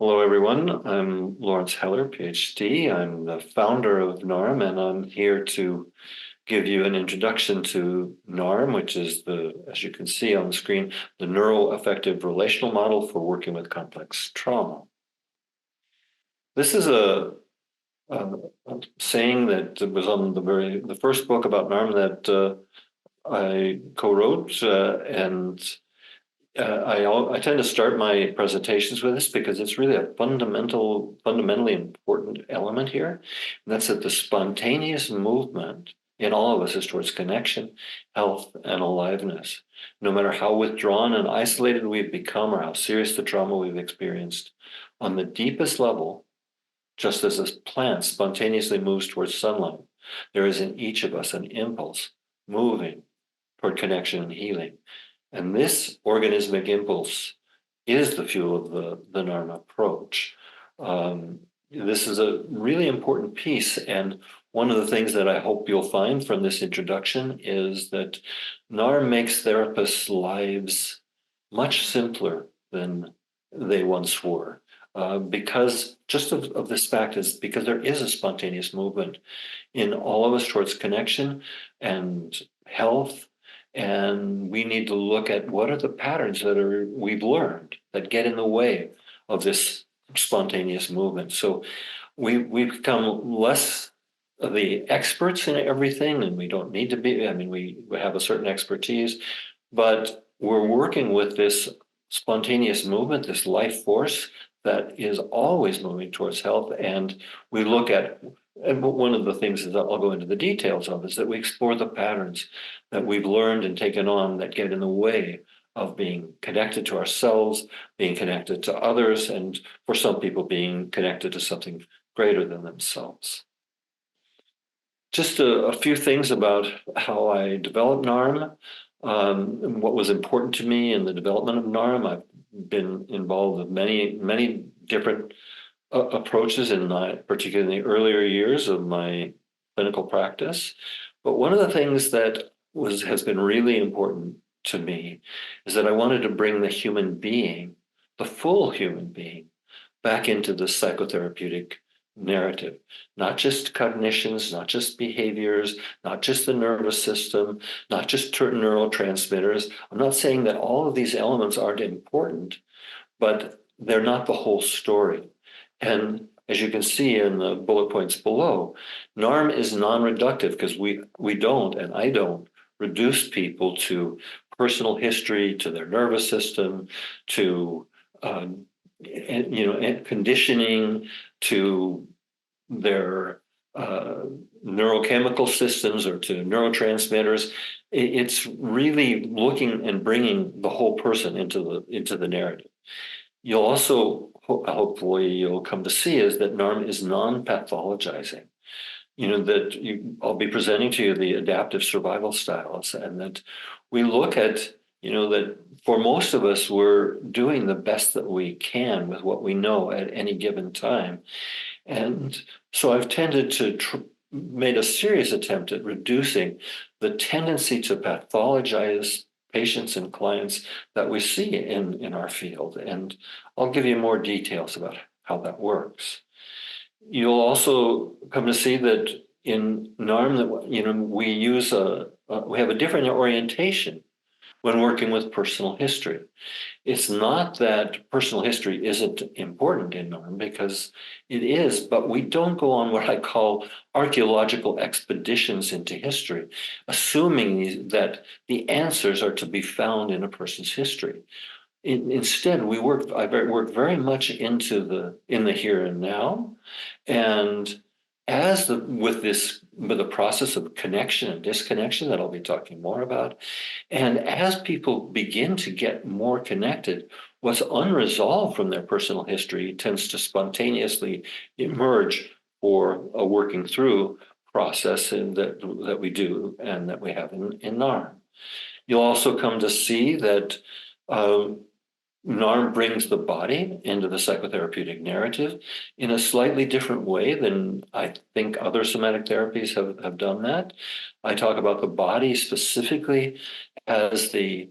Hello, everyone. I'm Laurence Heller, PhD. I'm the founder of NARM, and I'm here to give you an introduction to NARM, which is as you can see on the screen, the neuroaffective relational model for working with complex trauma. This is a saying that was on the first book about NARM that I co-wrote, and I tend to start my presentations with this because it's really a fundamentally important element here. And that's that the spontaneous movement in all of us is towards connection, health, and aliveness. No matter how withdrawn and isolated we've become or how serious the trauma we've experienced, on the deepest level, just as a plant spontaneously moves towards sunlight, there is in each of us an impulse moving toward connection and healing. And this organismic impulse is the fuel of the NARM approach. This is a really important piece. And one of the things that I hope you'll find from this introduction is that NARM makes therapists' lives much simpler than they once were. Because just of this fact is because there is a spontaneous movement in all of us towards connection and health. And we need to look at what are the patterns that we've learned that get in the way of this spontaneous movement. So we've become less of the experts in everything, and we don't need to be. I mean, we have a certain expertise, but we're working with this spontaneous movement, this life force that is always moving towards health. And we look at, and one of the things that I'll go into the details of is that we explore the patterns that we've learned and taken on that get in the way of being connected to ourselves, being connected to others, and for some people, being connected to something greater than themselves. Just a few things about how I developed NARM, and what was important to me in the development of NARM. I've been involved with many different approaches particularly in the earlier years of my clinical practice. But one of the things that has been really important to me is that I wanted to bring the human being, the full human being, back into the psychotherapeutic narrative, not just cognitions, not just behaviors, not just the nervous system, not just neurotransmitters. I'm not saying that all of these elements aren't important, but they're not the whole story. And as you can see in the bullet points below, NARM is non-reductive because we don't, and I don't, reduce people to personal history, to their nervous system, to and conditioning, to their neurochemical systems or to neurotransmitters. It's really looking and bringing the whole person into the narrative. You'll also, hopefully you'll come to see, is that NARM is non-pathologizing. I'll be presenting to you the adaptive survival styles, and that we look at, that for most of us, we're doing the best that we can with what we know at any given time. And so I've tended to made a serious attempt at reducing the tendency to pathologize patients and clients that we see in our field. And I'll give you more details about how that works. You'll also come to see that in NARM that we have a different orientation when working with personal history. It's not that personal history isn't important in NARM, because it is, but we don't go on what I call archaeological expeditions into history, assuming that the answers are to be found in a person's history. Instead, I work very much in the here and now, and with the process of connection and disconnection that I'll be talking more about, and as people begin to get more connected, what's unresolved from their personal history tends to spontaneously emerge for a working through process that we do and that we have in NARM. You'll also come to see that NARM brings the body into the psychotherapeutic narrative in a slightly different way than I think other somatic therapies have done that. I talk about the body specifically as the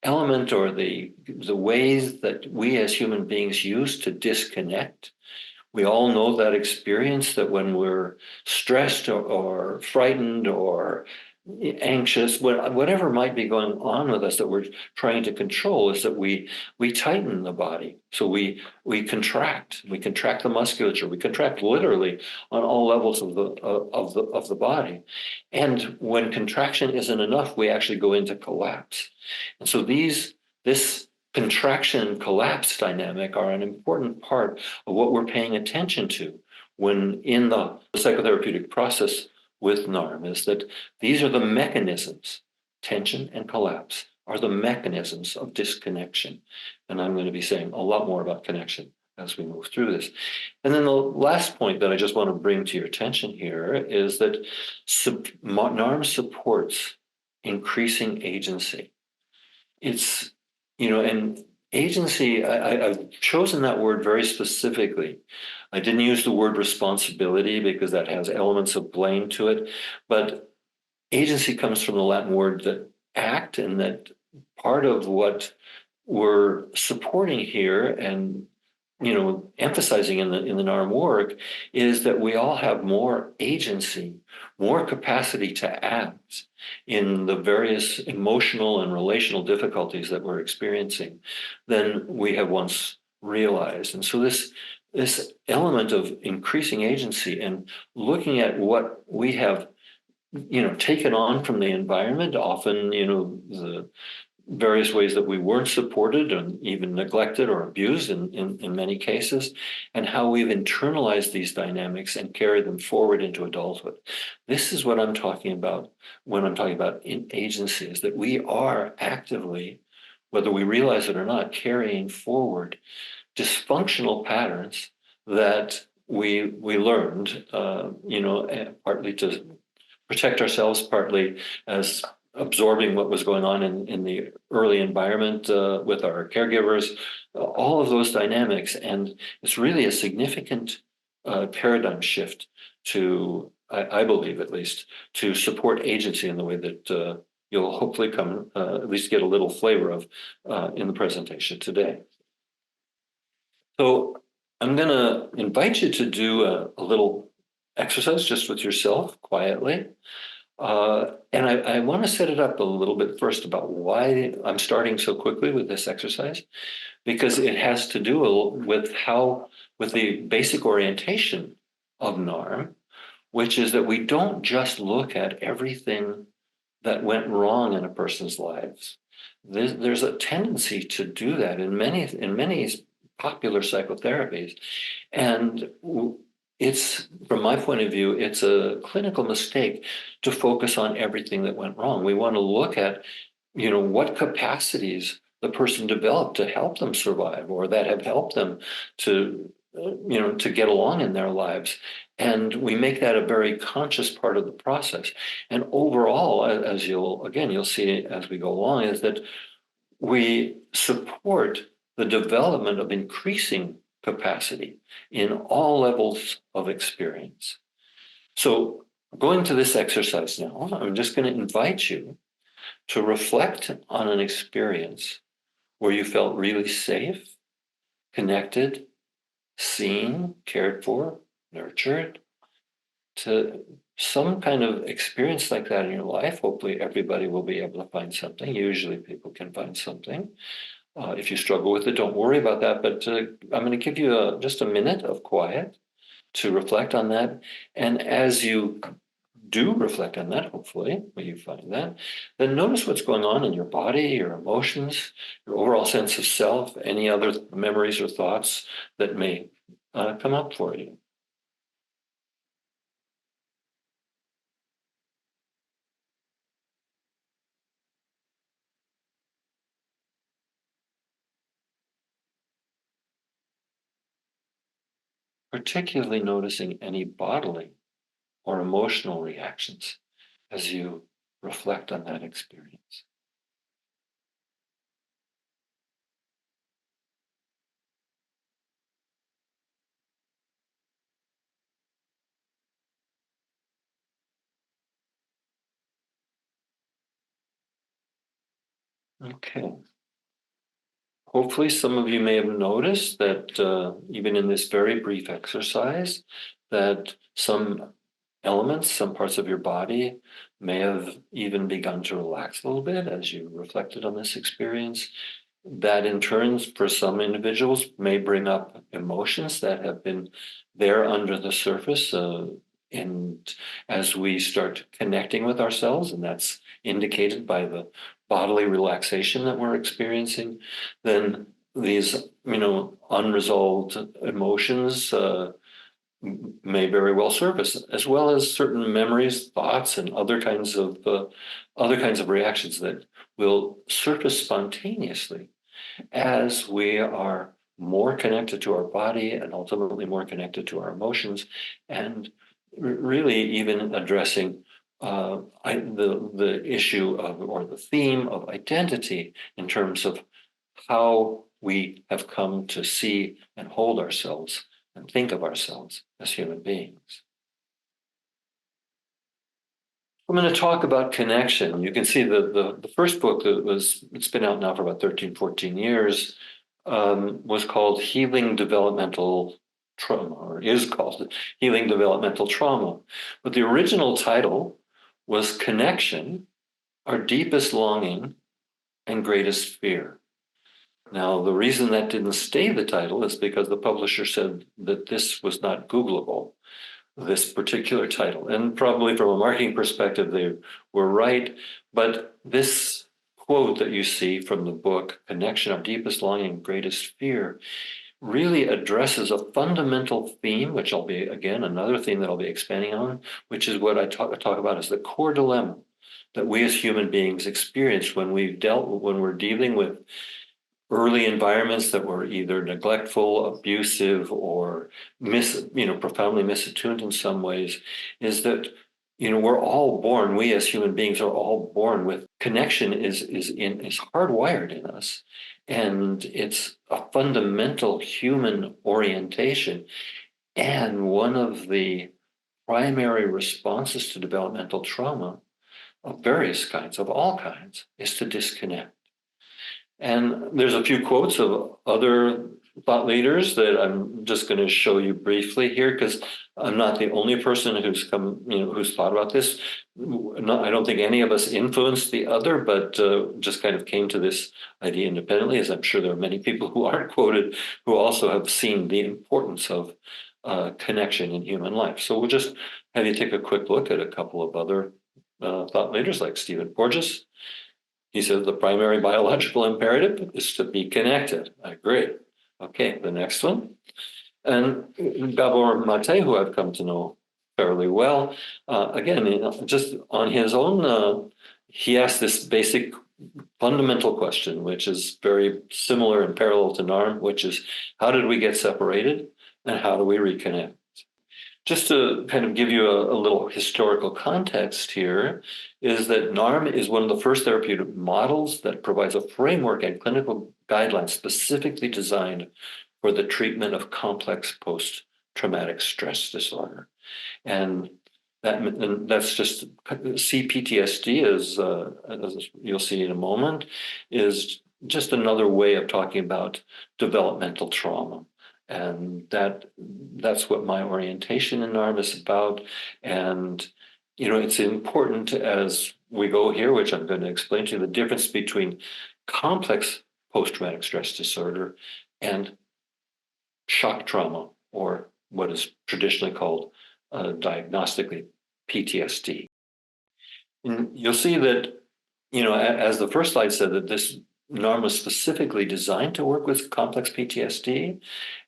element or the ways that we as human beings use to disconnect. We all know that experience that when we're stressed or frightened or anxious, whatever might be going on with us that we're trying to control, is that we tighten the body. So we contract the musculature, we contract literally on all levels of the body. And when contraction isn't enough, we actually go into collapse. And so this contraction collapse dynamic are an important part of what we're paying attention to when in the psychotherapeutic process with NARM, is that these are the mechanisms. Tension and collapse are the mechanisms of disconnection. And I'm going to be saying a lot more about connection as we move through this. And then the last point that I just want to bring to your attention here is that NARM supports increasing agency. It's, and agency, I've chosen that word very specifically. I didn't use the word responsibility because that has elements of blame to it, but agency comes from the Latin word that act, and that part of what we're supporting here and emphasizing in the NARM work is that we all have more agency, more capacity to act in the various emotional and relational difficulties that we're experiencing than we have once realized. And so this element of increasing agency and looking at what we have taken on from the environment, often the various ways that we weren't supported and even neglected or abused in many cases, and how we've internalized these dynamics and carried them forward into adulthood. This is what I'm talking about when I'm talking about agency, is that we are actively, whether we realize it or not, carrying forward dysfunctional patterns that we learned, partly to protect ourselves, partly as absorbing what was going on in the early environment with our caregivers, all of those dynamics. And it's really a significant paradigm shift to, I believe at least, to support agency in the way that you'll hopefully come, at least get a little flavor of in the presentation today. So I'm going to invite you to do a little exercise just with yourself quietly. And I want to set it up a little bit first about why I'm starting so quickly with this exercise, because it has to do with the basic orientation of NARM, which is that we don't just look at everything that went wrong in a person's lives. There's a tendency to do that in many popular psychotherapies. And it's, from my point of view, it's a clinical mistake to focus on everything that went wrong. We want to look at, what capacities the person developed to help them survive, or that have helped them to, to get along in their lives. And we make that a very conscious part of the process. And overall, as you'll see as we go along, is that we support the development of increasing capacity in all levels of experience. So going to this exercise now, I'm just going to invite you to reflect on an experience where you felt really safe, connected, seen, cared for, nurtured, to some kind of experience like that in your life. Hopefully everybody will be able to find something. Usually people can find something. If you struggle with it, don't worry about that. But I'm going to give you just a minute of quiet to reflect on that. And as you do reflect on that, hopefully, when you find that, then notice what's going on in your body, your emotions, your overall sense of self, any other memories or thoughts that may come up for you. Particularly noticing any bodily or emotional reactions as you reflect on that experience. Okay. Hopefully, some of you may have noticed that even in this very brief exercise, that some elements, some parts of your body may have even begun to relax a little bit as you reflected on this experience. That in turn, for some individuals, may bring up emotions that have been there under the surface. And as we start connecting with ourselves, and that's indicated by the bodily relaxation that we're experiencing, then these, unresolved emotions may very well surface, as well as certain memories, thoughts, and other kinds of reactions that will surface spontaneously as we are more connected to our body and ultimately more connected to our emotions, and really even addressing the issue of, or the theme of, identity in terms of how we have come to see and hold ourselves and think of ourselves as human beings. I'm going to talk about connection. You can see the first book it's been out now for about 13, 14 years, was called Healing Developmental Trauma, or is called Healing Developmental Trauma. But the original title was Connection, Our Deepest Longing and Greatest Fear. Now, the reason that didn't stay the title is because the publisher said that this was not Googleable, this particular title. And probably from a marketing perspective, they were right. But this quote that you see from the book, Connection, Our Deepest Longing, Greatest Fear, really addresses a fundamental theme, which I'll be, again, another theme that I'll be expanding on, which is what I talk about as the core dilemma that we as human beings experience when we're dealing with early environments that were either neglectful, abusive, or profoundly misattuned in some ways, is that we're all born. We as human beings are all born with connection. is hardwired in us, and it's a fundamental human orientation. And one of the primary responses to developmental trauma of various kinds, of all kinds, is to disconnect. And there's a few quotes of other thought leaders that I'm just going to show you briefly here, because I'm not the only person who's who's thought about this. I don't think any of us influenced the other, but just kind of came to this idea independently, as I'm sure there are many people who aren't quoted who also have seen the importance of connection in human life. So we'll just have you take a quick look at a couple of other thought leaders like Stephen Porges. He says the primary biological imperative is to be connected. I agree. Okay, the next one. And Gabor Mate, who I've come to know fairly well, again, just on his own, he asked this basic fundamental question, which is very similar and parallel to NARM, which is, how did we get separated and how do we reconnect? Just to kind of give you a little historical context here, is that NARM is one of the first therapeutic models that provides a framework and clinical guidelines specifically designed for the treatment of complex post-traumatic stress disorder. And that's just C-PTSD, as you'll see in a moment, is just another way of talking about developmental trauma. And that's what my orientation in NARM is about. And, it's important as we go here, which I'm going to explain to you, the difference between complex post-traumatic stress disorder and shock trauma, or what is traditionally called diagnostically PTSD. And you'll see that, as the first slide said, that this NARM was specifically designed to work with complex PTSD,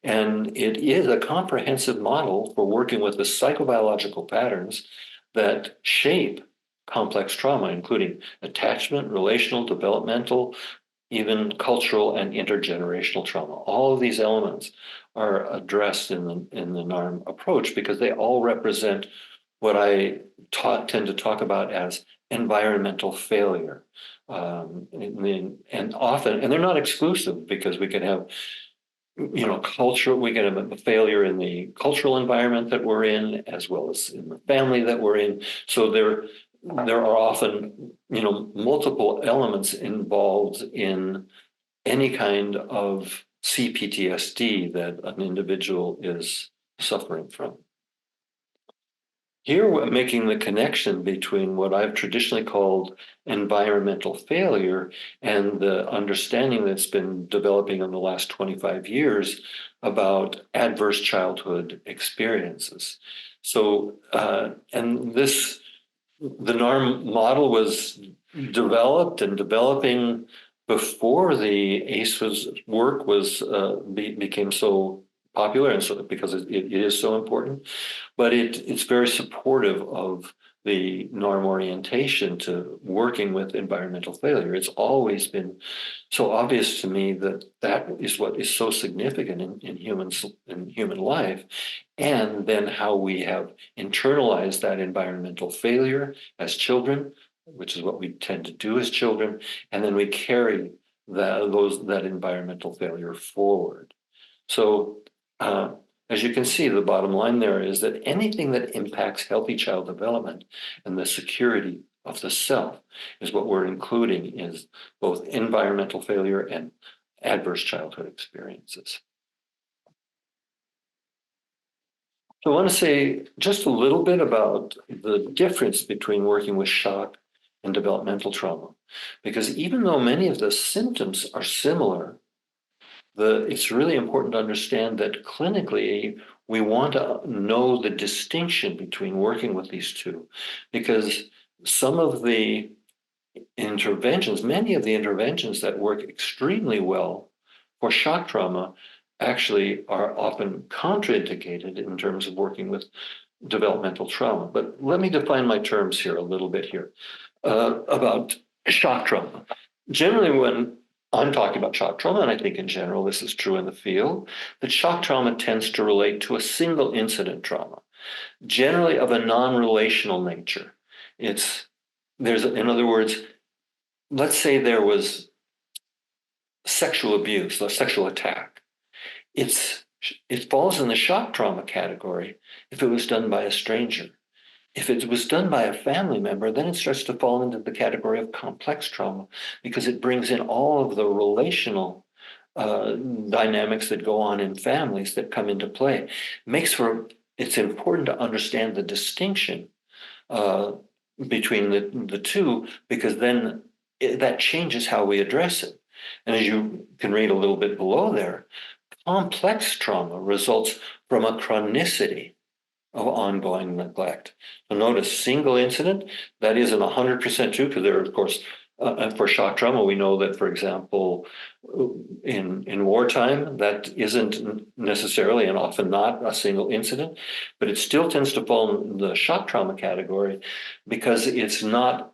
and it is a comprehensive model for working with the psychobiological patterns that shape complex trauma, including attachment, relational, developmental, even cultural and intergenerational trauma. All of these elements are addressed in the NARM approach because they all represent what I tend to talk about as environmental failure. And often, and they're not exclusive, because we can have, culture, we can have a failure in the cultural environment that we're in, as well as in the family that we're in. So there are often, multiple elements involved in any kind of C-PTSD that an individual is suffering from. Here we're making the connection between what I've traditionally called environmental failure and the understanding that's been developing in the last 25 years about adverse childhood experiences. So, and this, the NARM model was developed and developing before the ACE's work became so popular, and so because it is so important, but it's very supportive of the NARM orientation to working with environmental failure. It's always been so obvious to me that that is what is so significant in human life, and then how we have internalized that environmental failure as children, which is what we tend to do as children, and then we carry that environmental failure forward. So as you can see, the bottom line there is that anything that impacts healthy child development and the security of the self is what we're including is both environmental failure and adverse childhood experiences. So I want to say just a little bit about the difference between working with shock and developmental trauma, because even though many of the symptoms are similar, it's really important to understand that clinically, we want to know the distinction between working with these two, because some of the interventions, many of the interventions that work extremely well for shock trauma actually are often contraindicated in terms of working with developmental trauma. But let me define my terms here a little bit here about shock trauma. Generally, when I'm talking about shock trauma, and I think in general this is true in the field, that shock trauma tends to relate to a single incident trauma, generally of a non-relational nature. In other words, let's say there was sexual abuse, a sexual attack. It falls in the shock trauma category if it was done by a stranger. If it was done by a family member, then it starts to fall into the category of complex trauma because it brings in all of the relational dynamics that go on in families that come into play. It's important to understand the distinction between the two, because then that changes how we address it. And as you can read a little bit below there, complex trauma results from a chronicity of ongoing neglect. So notice single incident, that isn't 100% true, because there are, of course, for shock trauma, we know that, for example, in wartime, that isn't necessarily and often not a single incident, but it still tends to fall in the shock trauma category because it's not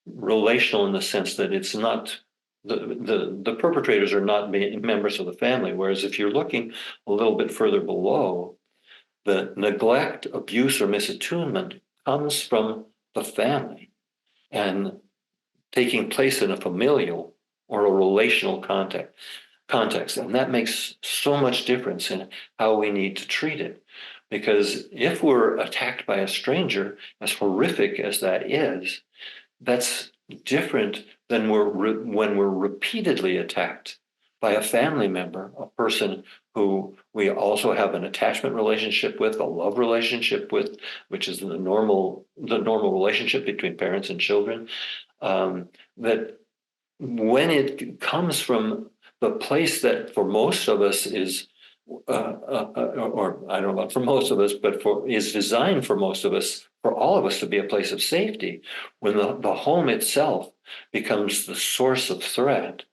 relational in the sense that it's not the perpetrators are not members of the family. Whereas if you're looking a little bit further below, the neglect, abuse, or misattunement comes from the family and taking place in a familial or a relational context. And that makes so much difference in how we need to treat it. Because if we're attacked by a stranger, as horrific as that is, that's different than when we're repeatedly attacked by a family member, a person who we also have an attachment relationship with, a love relationship with, which is the normal relationship between parents and children. That when it comes from the place that for most of us is, or I don't know about for most of us, but is designed for most of us, for all of us to be a place of safety, when the home itself becomes the source of threat,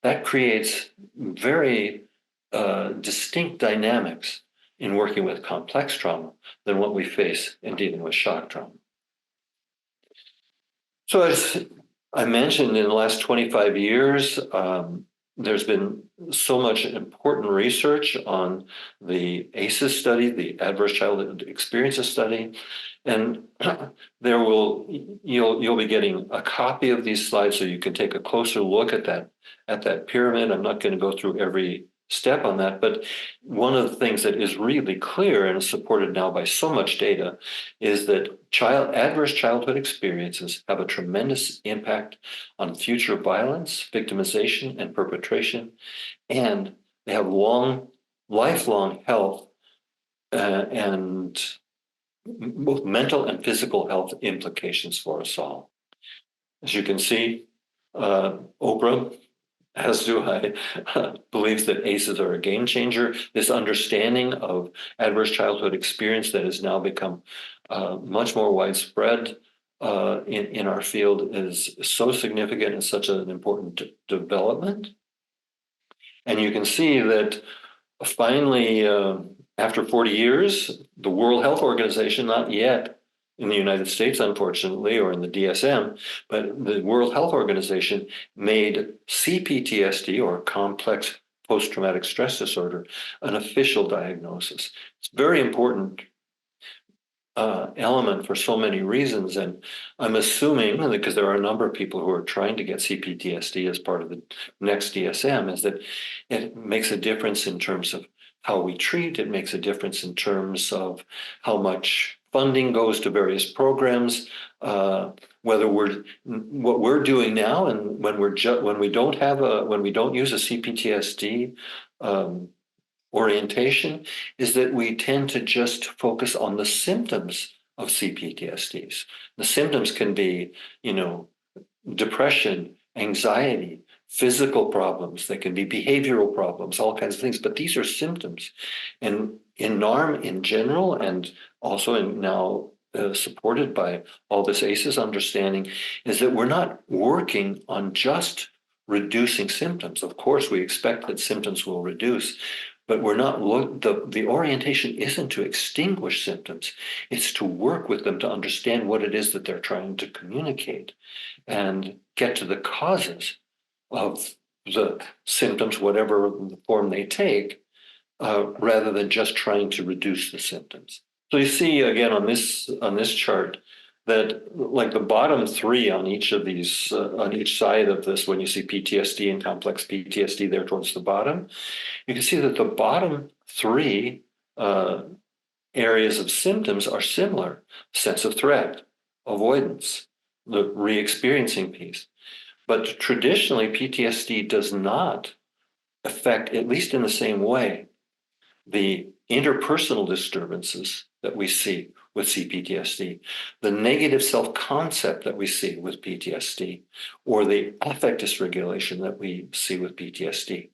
that creates very distinct dynamics in working with complex trauma than what we face in dealing with shock trauma. So as I mentioned, in the last 25 years, there's been so much important research on the ACEs study, the Adverse Childhood Experiences study, and you'll be getting a copy of these slides so you can take a closer look at that pyramid. I'm not going to go through every step on that. But one of the things that is really clear and is supported now by so much data is that adverse childhood experiences have a tremendous impact on future violence, victimization, and perpetration, and they have lifelong health and both mental and physical health implications for us all. As you can see, Oprah, as do I, believes that ACEs are a game changer. This understanding of adverse childhood experience that has now become much more widespread in our field is so significant and such an important development. And you can see that finally, after 40 years, the World Health Organization, not yet in the United States, unfortunately, or in the DSM, but the World Health Organization made C-PTSD, or complex post-traumatic stress disorder, an official diagnosis. It's a very important element for so many reasons. And I'm assuming, because there are a number of people who are trying to get C-PTSD as part of the next DSM, is that it makes a difference in terms of how we treat. It makes a difference in terms of how much funding goes to various programs, whether what we're doing now, and when we don't use a C-PTSD orientation, is that we tend to just focus on the symptoms of C-PTSDs. The symptoms can be, depression, anxiety, physical problems. They can be behavioral problems, all kinds of things, but these are symptoms. And in NARM in general, and also now supported by all this ACEs understanding, is that we're not working on just reducing symptoms. Of course, we expect that symptoms will reduce, but we're not the orientation isn't to extinguish symptoms. It's to work with them to understand what it is that they're trying to communicate and get to the causes of the symptoms, whatever form they take, rather than just trying to reduce the symptoms. So you see again on this chart that, like, the bottom three on each of these, on each side of this, when you see PTSD and complex PTSD there towards the bottom, you can see that the bottom three areas of symptoms are similar: sense of threat, avoidance, the re-experiencing piece. But traditionally, PTSD does not affect, at least in the same way, the interpersonal disturbances that we see with C-PTSD, the negative self-concept that we see with PTSD, or the affect dysregulation that we see with PTSD.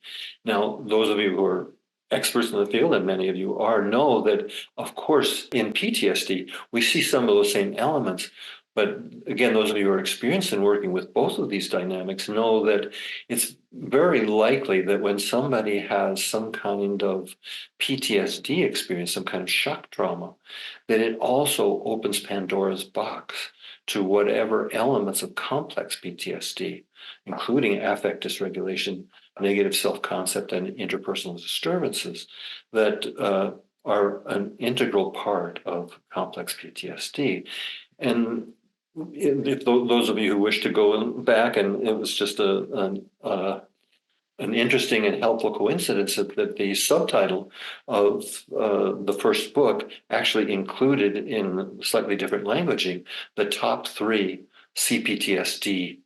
Now, those of you who are experts in the field, and many of you are, know that, of course, in PTSD, we see some of those same elements. But again, those of you who are experienced in working with both of these dynamics know that it's very likely that when somebody has some kind of PTSD experience, some kind of shock trauma, that it also opens Pandora's box to whatever elements of complex PTSD, including affect dysregulation, negative self-concept, and interpersonal disturbances that are an integral part of complex PTSD. And if those of you who wish to go back, and it was just an interesting and helpful coincidence that the subtitle of the first book actually included, in slightly different languaging, the top three C-PTSD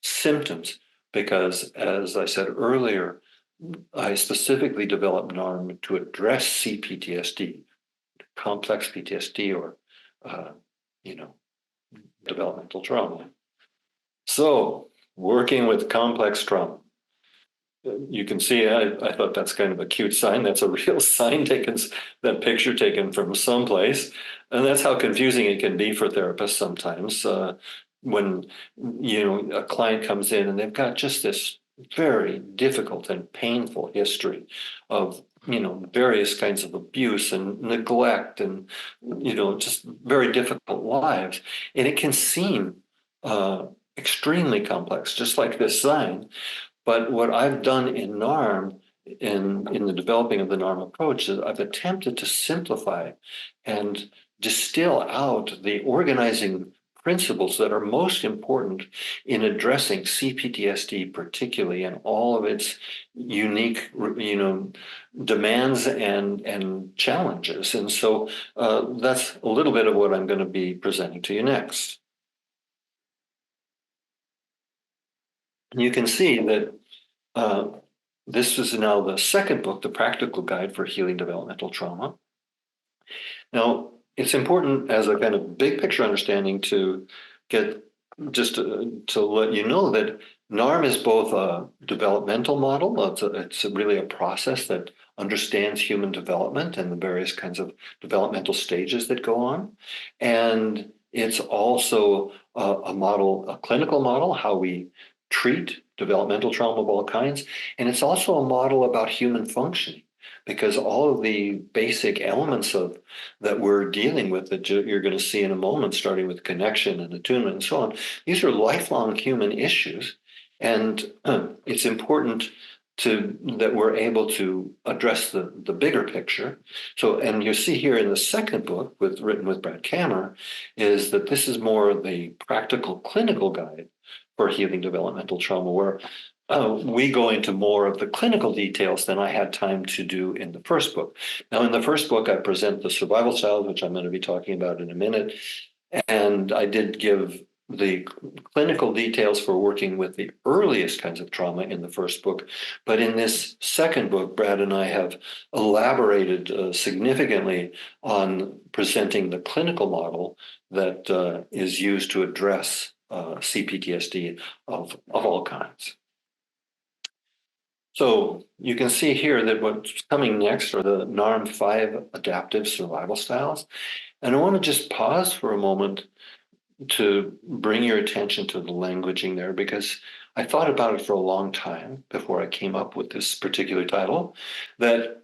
symptoms, because, as I said earlier, I specifically developed NARM to address C-PTSD, complex PTSD, or developmental trauma. So, working with complex trauma. You can see, I thought that's kind of a cute sign. That's a real sign taken, that picture taken from someplace. And that's how confusing it can be for therapists sometimes. When, a client comes in and they've got just this very difficult and painful history of various kinds of abuse and neglect and, just very difficult lives. And it can seem extremely complex, just like this sign. But what I've done in NARM, in the developing of the NARM approach, is I've attempted to simplify and distill out the organizing principles that are most important in addressing C-PTSD, particularly, and all of its unique, demands and challenges. And so that's a little bit of what I'm going to be presenting to you next. You can see that this is now the second book, The Practical Guide for Healing Developmental Trauma. Now, it's important as a kind of big picture understanding to get just to let you know that NARM is both a developmental model. It's really a process that understands human development and the various kinds of developmental stages that go on. And it's also a model, a clinical model, how we treat developmental trauma of all kinds. And it's also a model about human functioning, because all of the basic elements of that we're dealing with that you're going to see in a moment, starting with connection and attunement and so on, these are lifelong human issues. And it's important that we're able to address the bigger picture. So, and you see here in the second book, written with Brad Kammer, is that this is more of the practical clinical guide for healing developmental trauma, where we go into more of the clinical details than I had time to do in the first book. Now, in the first book, I present the survival styles, which I'm going to be talking about in a minute. And I did give the clinical details for working with the earliest kinds of trauma in the first book. But in this second book, Brad and I have elaborated significantly on presenting the clinical model that is used to address C-PTSD of all kinds. So you can see here that what's coming next are the NARM 5 adaptive survival styles. And I want to just pause for a moment to bring your attention to the languaging there, because I thought about it for a long time before I came up with this particular title, that,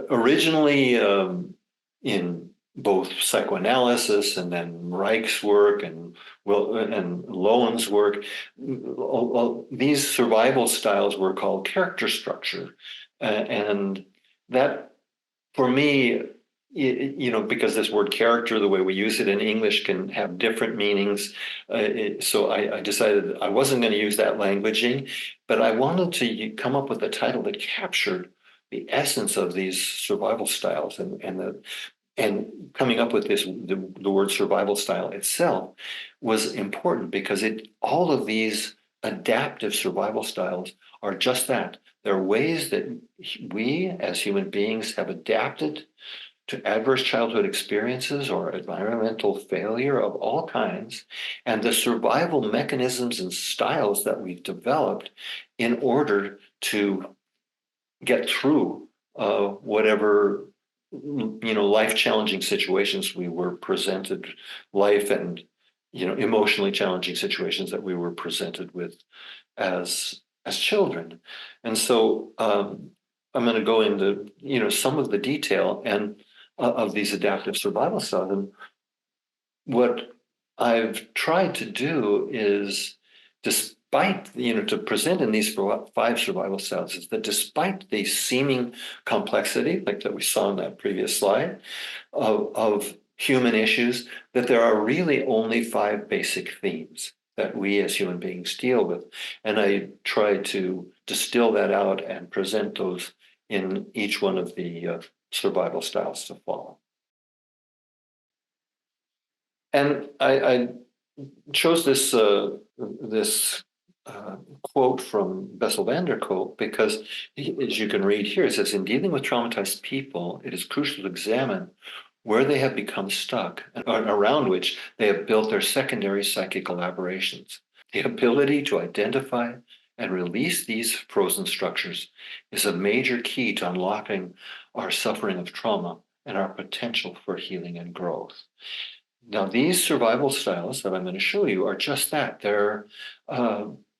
originally in both psychoanalysis and then Reich's work and Lowen's work, these survival styles were called character structure. And that, for me, because this word character, the way we use it in English, can have different meanings. So I decided I wasn't going to use that languaging, but I wanted to come up with a title that captured the essence of these survival styles, and coming up with the word survival style itself was important, because all of these adaptive survival styles are just that. They're ways that we as human beings have adapted to adverse childhood experiences or environmental failure of all kinds, and the survival mechanisms and styles that we've developed in order to get through whatever life-challenging situations we were presented, emotionally challenging situations that we were presented with as children. And so I'm going to go into some of the detail and of these adaptive survival styles. And what I've tried to do is, despite, to present in these 5 survival styles, is that despite the seeming complexity, like that we saw in that previous slide, of human issues, that there are really only 5 basic themes that we as human beings deal with. And I try to distill that out and present those in each one of the survival styles to follow. And I chose this quote from Bessel van der Kolk because, as you can read here, it says, in dealing with traumatized people, it is crucial to examine where they have become stuck and around which they have built their secondary psychic elaborations. The ability to identify and release these frozen structures is a major key to unlocking our suffering of trauma and our potential for healing and growth. Now, these survival styles that I'm going to show you are just that. They're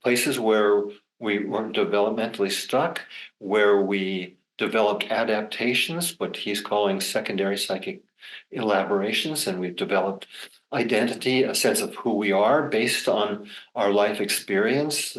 places where we were developmentally stuck, where we developed adaptations, what he's calling secondary psychic elaborations, and we've developed identity, a sense of who we are based on our life experience.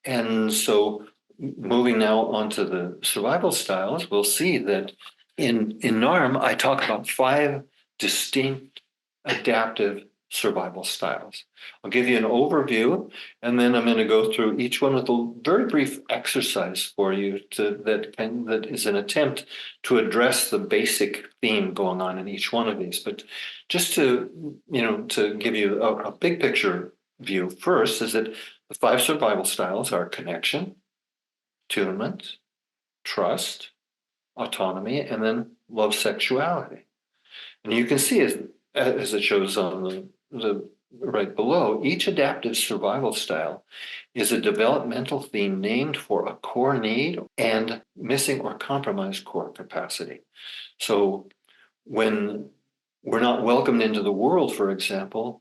And so moving now onto the survival styles, we'll see that in NARM, I talk about 5 distinct adaptive survival styles. I'll give you an overview, and then I'm going to go through each one with a very brief exercise for you that is an attempt to address the basic theme going on in each one of these. But just to give you a big picture view first, is that the 5 survival styles are connection, attunement, trust, autonomy, and then love, sexuality. And you can see as it shows on the right below, each adaptive survival style is a developmental theme named for a core need and missing or compromised core capacity. So when we're not welcomed into the world, for example,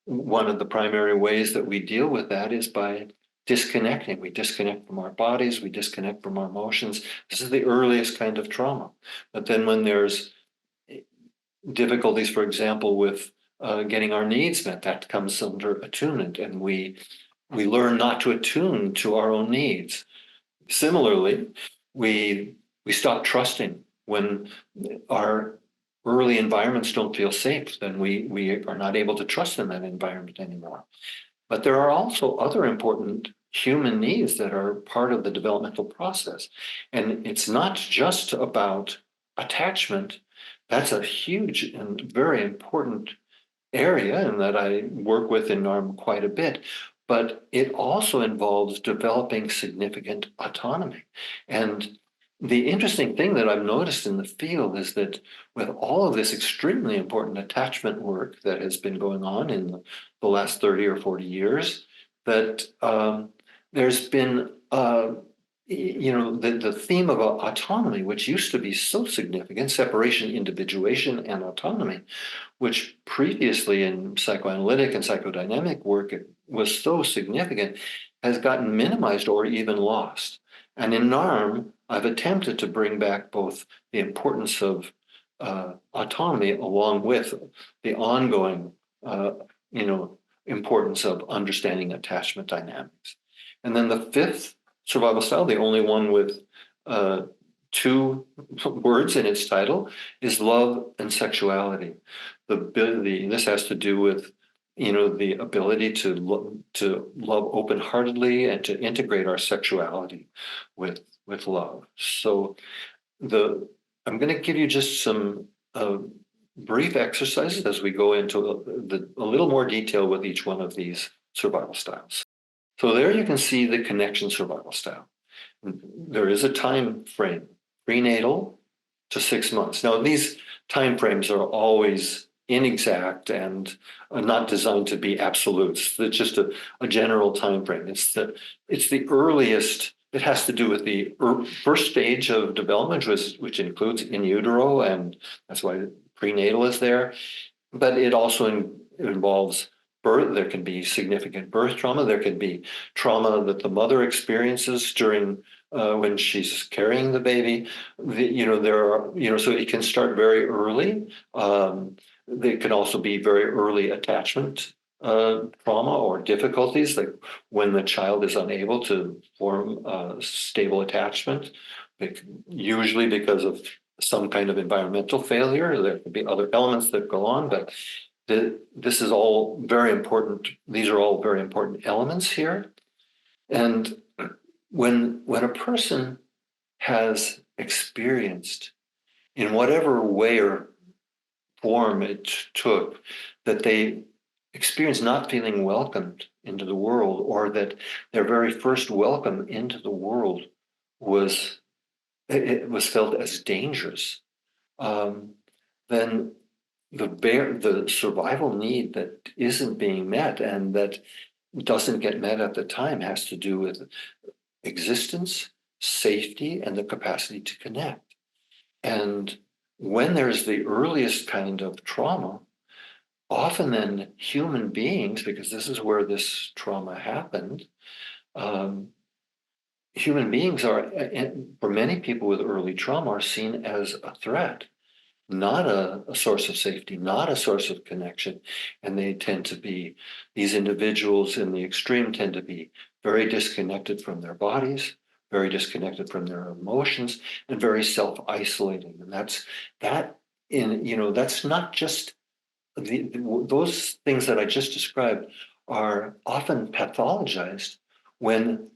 one of the primary ways that we deal with that is by disconnecting. We disconnect from our bodies, we disconnect from our emotions. This is the earliest kind of trauma. But then when there's difficulties, for example, with getting our needs met, that comes under attunement, and we learn not to attune to our own needs. Similarly, we stop trusting when our early environments don't feel safe. Then we are not able to trust in that environment anymore. But there are also other important human needs that are part of the developmental process, and it's not just about attachment. That's a huge and very important area, and that I work with in NARM quite a bit. But it also involves developing significant autonomy. And the interesting thing that I've noticed in the field is that with all of this extremely important attachment work that has been going on in the last 30 or 40 years, that there's been the theme of autonomy, which used to be so significant, separation, individuation, and autonomy, which previously in psychoanalytic and psychodynamic work was so significant, has gotten minimized or even lost. And in NARM, I've attempted to bring back both the importance of autonomy along with the ongoing, importance of understanding attachment dynamics. And then the 5th survival style, the only one with 2 words in its title, is love and sexuality. This has to do with the ability to love open-heartedly and to integrate our sexuality with love. So I'm going to give you just some brief exercises as we go into a little more detail with each one of these survival styles. So there you can see the connection survival style. There is a time frame, prenatal to 6 months. Now, these time frames are always inexact and not designed to be absolutes. It's just a general time frame. It's the earliest. It has to do with the first stage of development, which includes in utero, and that's why prenatal is there. But it also involves birth. There can be significant birth trauma. There can be trauma that the mother experiences during when she's carrying the baby. So it can start very early. There can also be very early attachment trauma or difficulties, like when the child is unable to form a stable attachment, usually because of some kind of environmental failure. There could be other elements that go on, but this is all very important. These are all very important elements here. And when a person has experienced, in whatever way or form it took, that they experience not feeling welcomed into the world, or that their very first welcome into the world was felt as dangerous, then the survival need that isn't being met and that doesn't get met at the time has to do with existence, safety, and the capacity to connect. And when there's the earliest kind of trauma, often then human beings, because this is where this trauma happened, human beings are, for many people with early trauma, are seen as a threat, not a source of safety, not a source of connection. And they tend to be, these individuals in the extreme tend to be very disconnected from their bodies, very disconnected from their emotions, and very self-isolating. And that's not just those things that I just described are often pathologized when,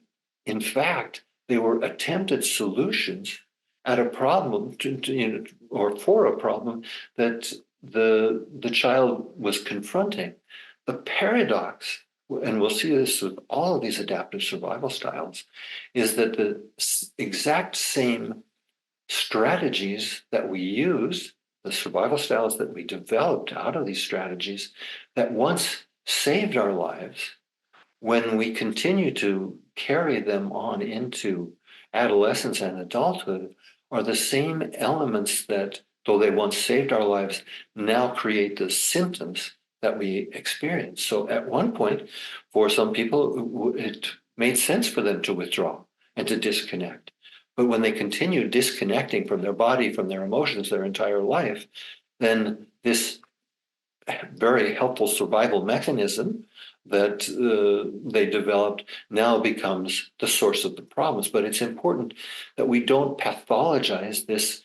in fact, they were attempted solutions at a problem or for a problem that the child was confronting. The paradox, and we'll see this with all of these adaptive survival styles, is that the exact same strategies that we use, the survival styles that we developed out of these strategies that once saved our lives, when we continue to carry them on into adolescence and adulthood, are the same elements that, though they once saved our lives, now create the symptoms that we experience. So at one point, for some people, it made sense for them to withdraw and to disconnect. But when they continue disconnecting from their body, from their emotions, their entire life, then this very helpful survival mechanism that they developed now becomes the source of the problems. But it's important that we don't pathologize this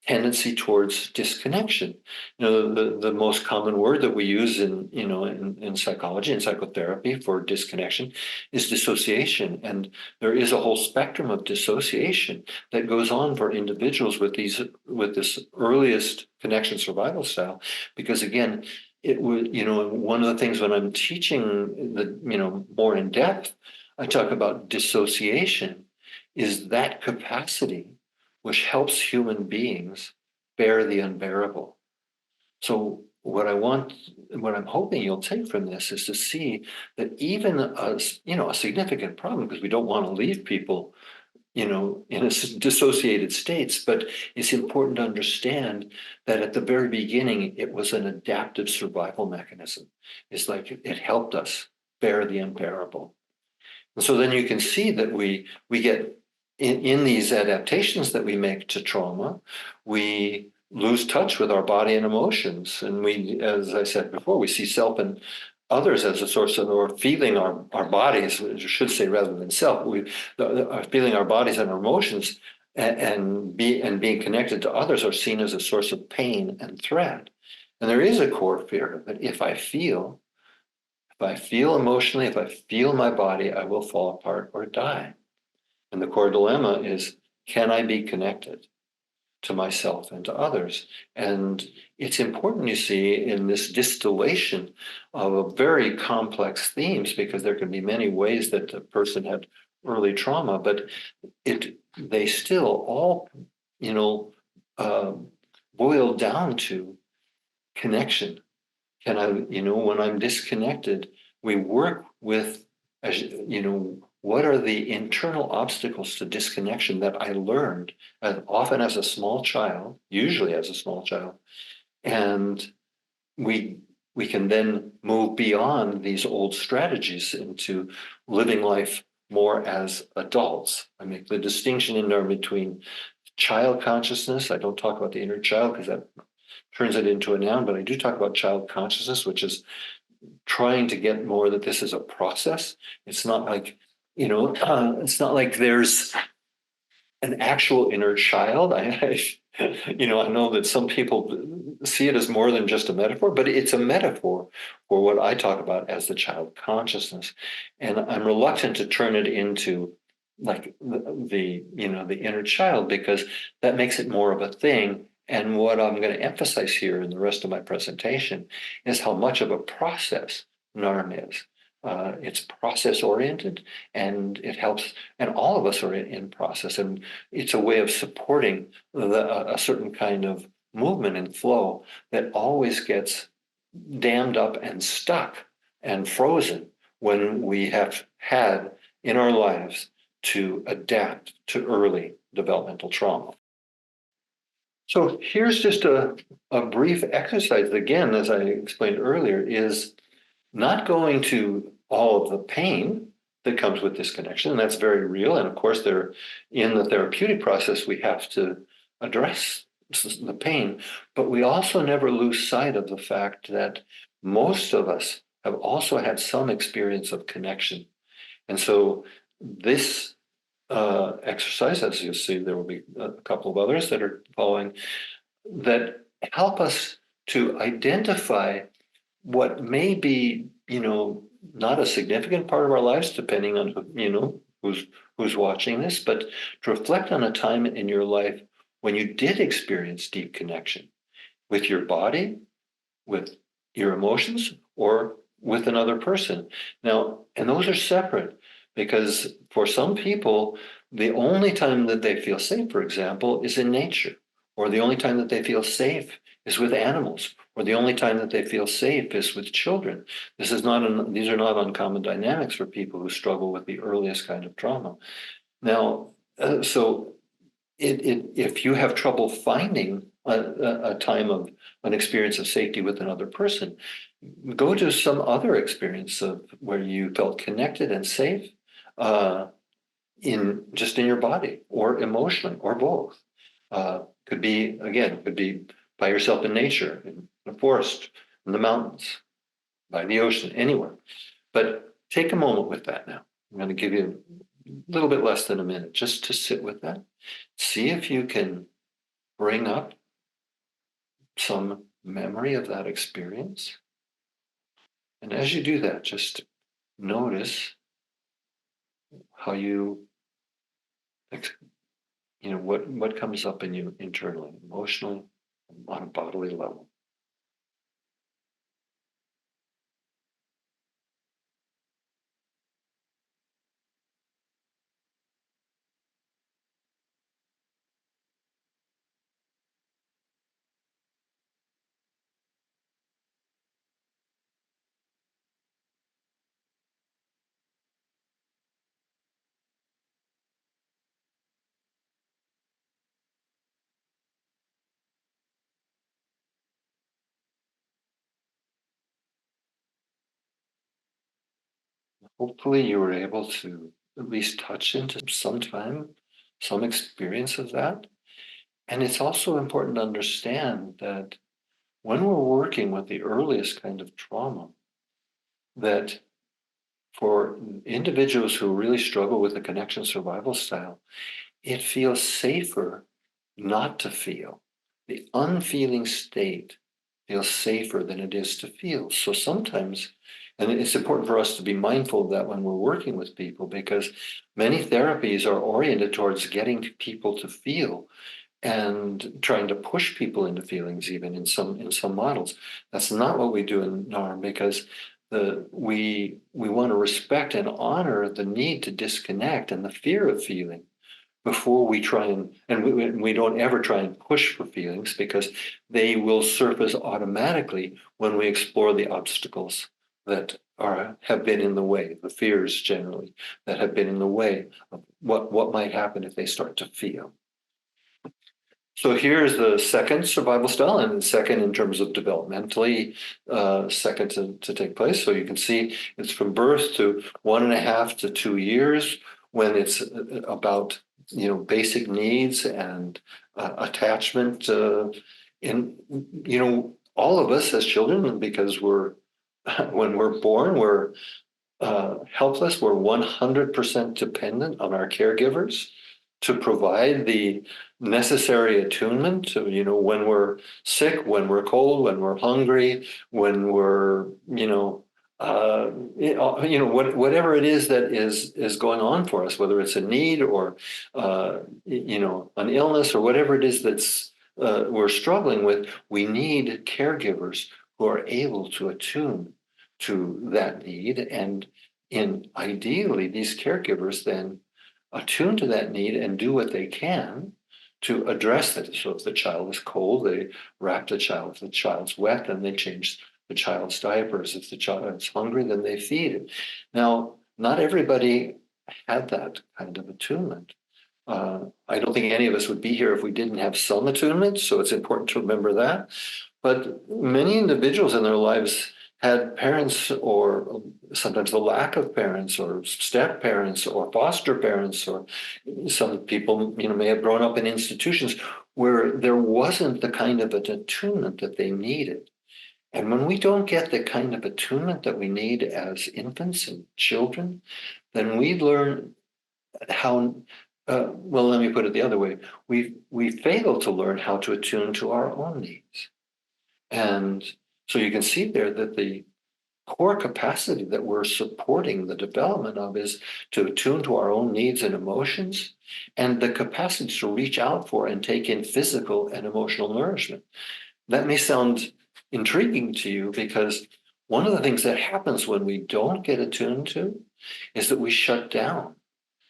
tendency towards disconnection. The most common word that we use in psychology and psychotherapy for disconnection is dissociation. And there is a whole spectrum of dissociation that goes on for individuals with this earliest connection survival style. Because again, it would, one of the things when I'm teaching more in depth, I talk about dissociation is that capacity which helps human beings bear the unbearable. So what I'm hoping you'll take from this is to see that even a significant problem, because we don't want to leave people, in a dissociated states, but it's important to understand that at the very beginning, it was an adaptive survival mechanism. It's like it helped us bear the unbearable. And so then you can see that we get in these adaptations that we make to trauma, we lose touch with our body and emotions. And we, as I said before, we see self and others as a source of, or feeling our bodies, I should say, rather than self, are feeling our bodies and our emotions and being connected to others are seen as a source of pain and threat. And there is a core fear that if I feel emotionally, if I feel my body, I will fall apart or die. And the core dilemma is, can I be connected to myself and to others? And it's important, you see, in this distillation of very complex themes, because there can be many ways that a person had early trauma, but they still all, boil down to connection. Can I, when I'm disconnected, we work with, what are the internal obstacles to disconnection that I learned often as a small child, usually as a small child, and we can then move beyond these old strategies into living life more as adults. I make the distinction in there between child consciousness. I don't talk about the inner child because that turns it into a noun, but I do talk about child consciousness, which is trying to get more that this is a process. It's not like, it's not like there's an actual inner child. I know that some people see it as more than just a metaphor, but it's a metaphor for what I talk about as the child consciousness. And I'm reluctant to turn it into like the inner child, because that makes it more of a thing. And what I'm going to emphasize here in the rest of my presentation is how much of a process NARM is. It's process oriented, and it helps, and all of us are in process, and it's a way of supporting a certain kind of movement and flow that always gets dammed up and stuck and frozen when we have had in our lives to adapt to early developmental trauma. So here's just a brief exercise. Again, as I explained earlier, is not going to all of the pain that comes with disconnection. And that's very real. And of course, in the therapeutic process, we have to address the pain. But we also never lose sight of the fact that most of us have also had some experience of connection. And so this exercise, as you'll see, there will be a couple of others that are following, that help us to identify what may be, not a significant part of our lives, depending on who's watching this, but to reflect on a time in your life when you did experience deep connection with your body, with your emotions, or with another person. Now, and those are separate because for some people, the only time that they feel safe, for example, is in nature, or the only time that they feel safe is with animals, or the only time that they feel safe is with children. These are not uncommon dynamics for people who struggle with the earliest kind of trauma. Now, so if you have trouble finding a time of an experience of safety with another person, go to some other experience of where you felt connected and safe, uh, in your body or emotionally or both. Could be by yourself in nature, in the forest, in the mountains, by the ocean, anywhere. But take a moment with that now. I'm going to give you a little bit less than a minute just to sit with that. See if you can bring up some memory of that experience. And as you do that, just notice how what comes up in you internally, emotionally, on a bodily level. Hopefully you were able to at least touch into some experience of that. And it's also important to understand that when we're working with the earliest kind of trauma, that for individuals who really struggle with the connection survival style, it feels safer not to feel. The unfeeling state feels safer than it is to feel. So sometimes, and it's important for us to be mindful of that when we're working with people, because many therapies are oriented towards getting people to feel and trying to push people into feelings, even in some models. That's not what we do in NARM, because we want to respect and honor the need to disconnect and the fear of feeling before we try and we don't ever try and push for feelings, because they will surface automatically when we explore the obstacles that have been in the way, the fears generally that have been in the way of what might happen if they start to feel. So here's the second survival style, and second in terms of developmentally, second to take place. So you can see it's from birth to 1.5 to 2 years, when it's about basic needs and attachment. In all of us as children, because when we're born, we're helpless. We're 100% dependent on our caregivers to provide the necessary attunement to, when we're sick, when we're cold, when we're hungry, when we're, whatever it is that is going on for us, whether it's a need or, an illness or whatever it is that's we're struggling with, we need caregivers who are able to attune to that need. And ideally, these caregivers then attune to that need and do what they can to address it. So if the child is cold, they wrap the child. If the child's wet, then they change the child's diapers. If the child is hungry, then they feed it. Now, not everybody had that kind of attunement. I don't think any of us would be here if we didn't have some attunement, so it's important to remember that. But many individuals in their lives had parents, or sometimes the lack of parents, or step parents, or foster parents, or some people, may have grown up in institutions where there wasn't the kind of an attunement that they needed. And when we don't get the kind of attunement that we need as infants and children, then we learn how, well, let me put it the other way. We fail to learn how to attune to our own needs. And So you can see there that the core capacity that we're supporting the development of is to attune to our own needs and emotions, and the capacity to reach out for and take in physical and emotional nourishment. That may sound intriguing to you because one of the things that happens when we don't get attuned to is that we shut down.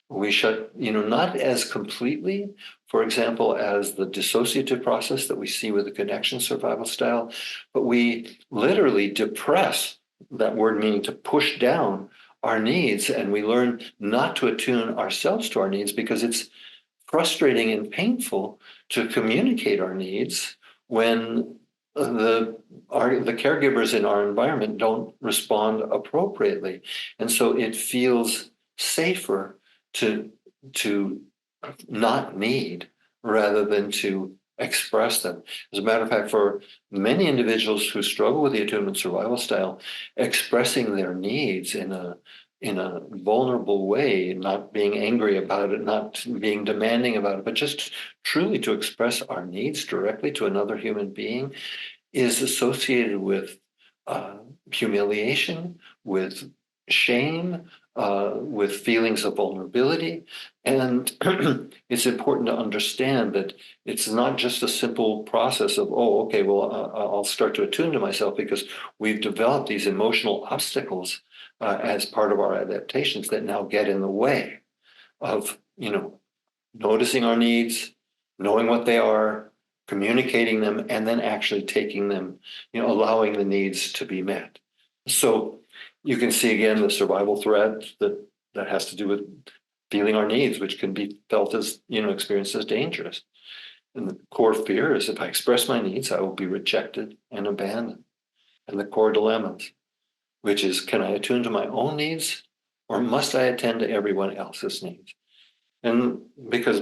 We shut, not as completely, for example, as the dissociative process that we see with the connection survival style, but we literally depress, that word meaning to push down our needs, and we learn not to attune ourselves to our needs because it's frustrating and painful to communicate our needs when the caregivers in our environment don't respond appropriately. And so it feels safer to not need rather than to express them. As a matter of fact, for many individuals who struggle with the attunement survival style, expressing their needs in a vulnerable way, not being angry about it, not being demanding about it, but just truly to express our needs directly to another human being is associated with humiliation, with shame, with feelings of vulnerability. And it's important to understand that it's not just a simple process of, oh, okay, well, I'll start to attune to myself because we've developed these emotional obstacles as part of our adaptations that now get in the way of, noticing our needs, knowing what they are, communicating them, and then actually taking them, allowing the needs to be met. So you can see again the survival thread that has to do with feeling our needs, which can be felt as, experienced as dangerous. And the core fear is if I express my needs, I will be rejected and abandoned. And the core dilemmas, which is, can I attune to my own needs or must I attend to everyone else's needs? And because,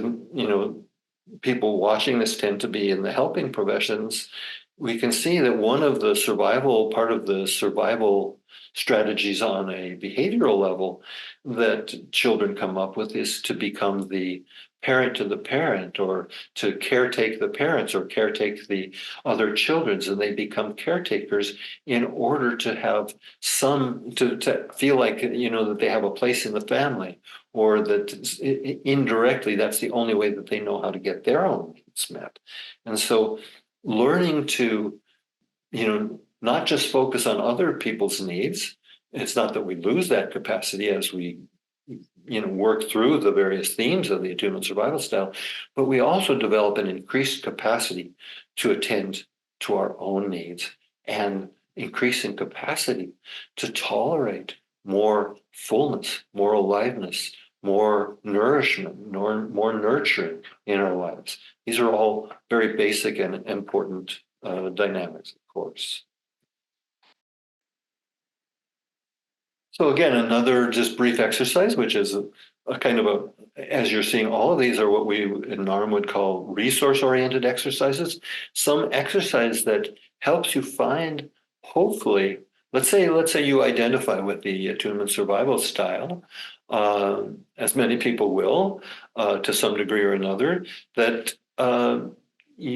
people watching this tend to be in the helping professions, we can see that one of the part of the survival strategies on a behavioral level that children come up with is to become the parent to the parent, or to caretake the parents or caretake the other children. And they become caretakers in order to have to feel like, that they have a place in the family, or that indirectly that's the only way that they know how to get their own needs met. And so learning to, not just focus on other people's needs. It's not that we lose that capacity as we, work through the various themes of the attunement survival style, but we also develop an increased capacity to attend to our own needs and increasing capacity to tolerate more fullness, more aliveness, more nourishment, more nurturing in our lives. These are all very basic and important dynamics, of course. So again, another just brief exercise, which is a kind of as you're seeing, all of these are what we in NARM would call resource-oriented exercises. Some exercise that helps you find, hopefully, let's say you identify with the attunement survival style, as many people will, to some degree or another, that I'm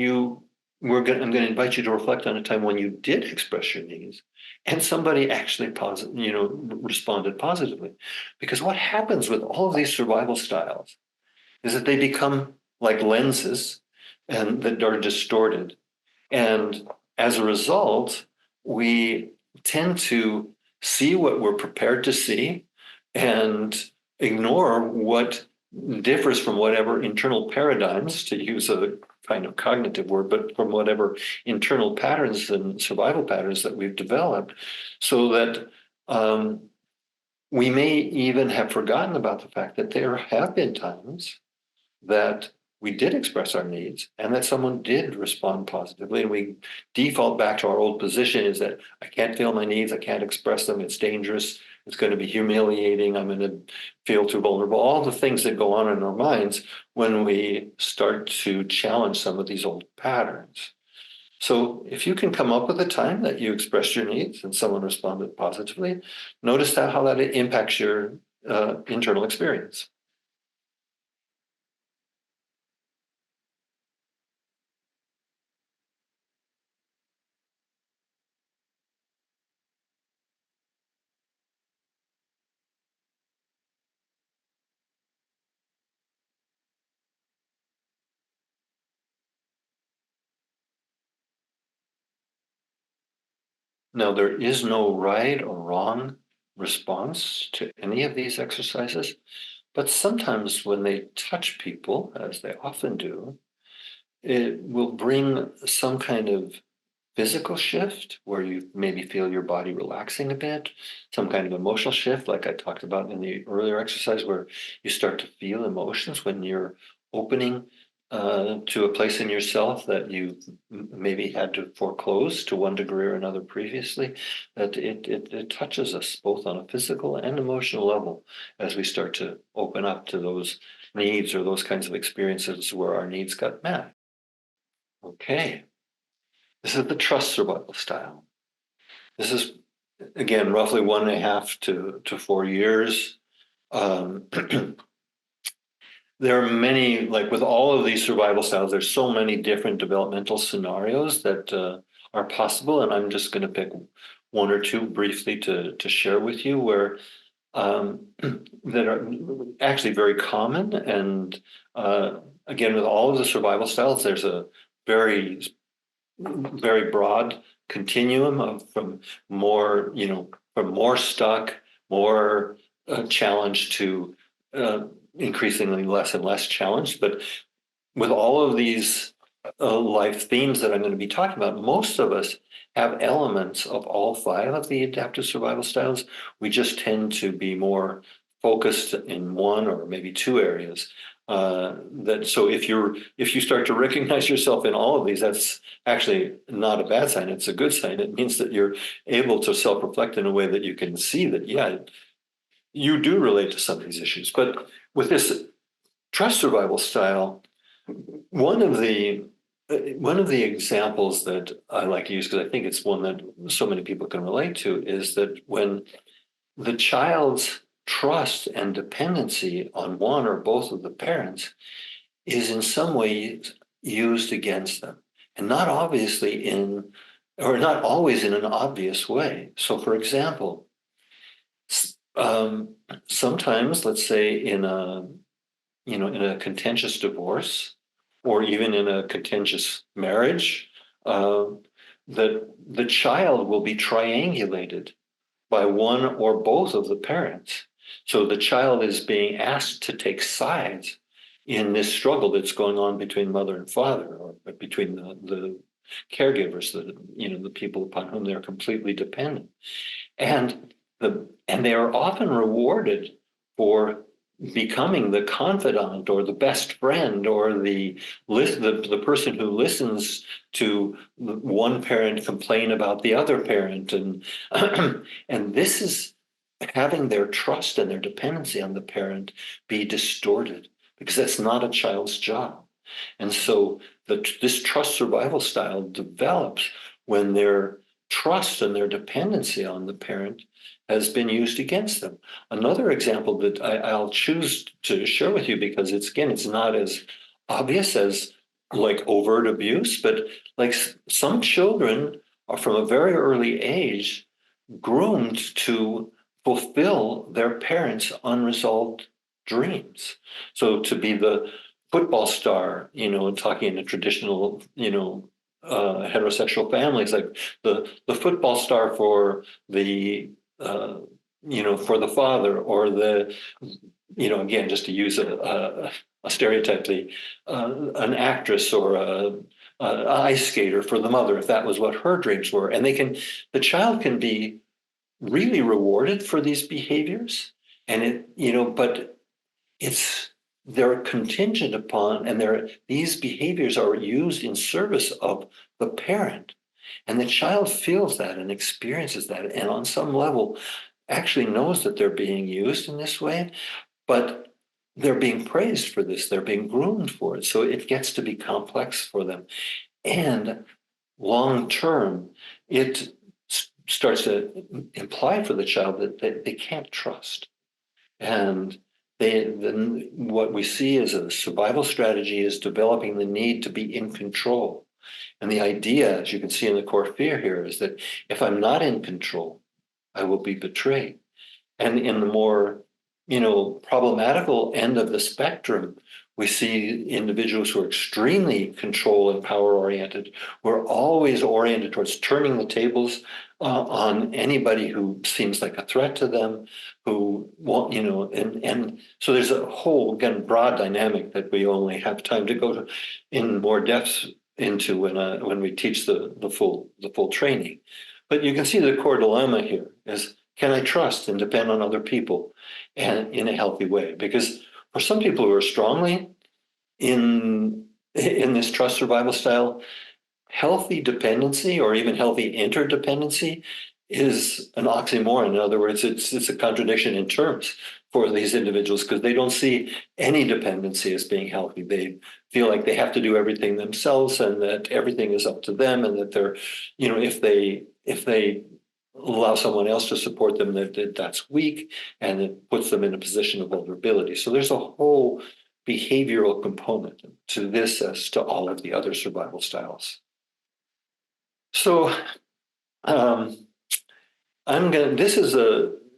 going to invite you to reflect on a time when you did express your needs and somebody actually responded positively. Because what happens with all of these survival styles is that they become like lenses and that are distorted. And as a result, we tend to see what we're prepared to see and ignore what differs from whatever internal paradigms, to use a kind of cognitive word, but from whatever internal patterns and survival patterns that we've developed, so that we may even have forgotten about the fact that there have been times that we did express our needs and that someone did respond positively. And we default back to our old position is that I can't feel my needs, I can't express them, it's dangerous, it's going to be humiliating, I'm going to feel too vulnerable, all the things that go on in our minds when we start to challenge some of these old patterns. So if you can come up with a time that you expressed your needs and someone responded positively, notice how that impacts your internal experience. Now, there is no right or wrong response to any of these exercises, but sometimes when they touch people, as they often do, it will bring some kind of physical shift where you maybe feel your body relaxing a bit, some kind of emotional shift, like I talked about in the earlier exercise, where you start to feel emotions when you're opening to a place in yourself that you maybe had to foreclose to one degree or another previously, that it touches us both on a physical and emotional level as we start to open up to those needs or those kinds of experiences where our needs got met. Okay. This is the trust survival style. This is, again, roughly 1.5 to 4 years. Um, there are many, like with all of these survival styles, there's so many different developmental scenarios that are possible. And I'm just going to pick one or two briefly to share with you where that are actually very common. And again, with all of the survival styles, there's a very broad continuum of from more, from more stuck, more challenged to increasingly less and less challenged. But with all of these life themes that I'm going to be talking about, most of us have elements of all 5 of the adaptive survival styles. We just tend to be more focused in one or maybe 2 areas. So if you start to recognize yourself in all of these, that's actually not a bad sign. It's a good sign. It means that you're able to self-reflect in a way that you can see that, yeah, you do relate to some of these issues. But with this trust survival style, one of the examples that I like to use, because I think it's one that so many people can relate to, is that when the child's trust and dependency on one or both of the parents is in some ways used against them, and not obviously or not always in an obvious way. So, for example, sometimes, let's say in a contentious divorce, or even in a contentious marriage, that the child will be triangulated by one or both of the parents. So the child is being asked to take sides in this struggle that's going on between mother and father, or between the caregivers, the people upon whom they're completely dependent. And they are often rewarded for becoming the confidant or the best friend or the person who listens to one parent complain about the other parent, and and this is having their trust and their dependency on the parent be distorted, because that's not a child's job. And so this trust survival style develops when their trust and their dependency on the parent has been used against them. Another example that I'll choose to share with you, because it's not as obvious as like overt abuse, but like some children are from a very early age groomed to fulfill their parents' unresolved dreams. So to be the football star, talking in a traditional, heterosexual families, like the football star for the, for the father, or again, just to use a stereotype, an actress or a ice skater for the mother, if that was what her dreams were. And the child can be really rewarded for these behaviors, and but they're contingent upon, and these behaviors are used in service of the parent, and the child feels that and experiences that, and on some level actually knows that they're being used in this way, but they're being praised for this, they're being groomed for it, so it gets to be complex for them. And long term, it starts to imply for the child that they can't trust. And then what we see as a survival strategy is developing the need to be in control. And the idea, as you can see in the core fear here, is that if I'm not in control, I will be betrayed. And in the more, problematical end of the spectrum, we see individuals who are extremely control and power oriented, who are always oriented towards turning the tables on anybody who seems like a threat to them, who won't, and so there's a whole, again, broad dynamic that we only have time to go to in more depth into when we teach the full training. But you can see the core dilemma here is, can I trust and depend on other people and in a healthy way? Because for some people who are strongly in this trust survival style, healthy dependency or even healthy interdependency is an oxymoron. In other words, it's a contradiction in terms for these individuals because they don't see any dependency as being healthy. They feel like they have to do everything themselves and that everything is up to them, and that they're, if they allow someone else to support them, that's weak, and it puts them in a position of vulnerability. So there's a whole behavioral component to this as to all of the other survival styles. So this is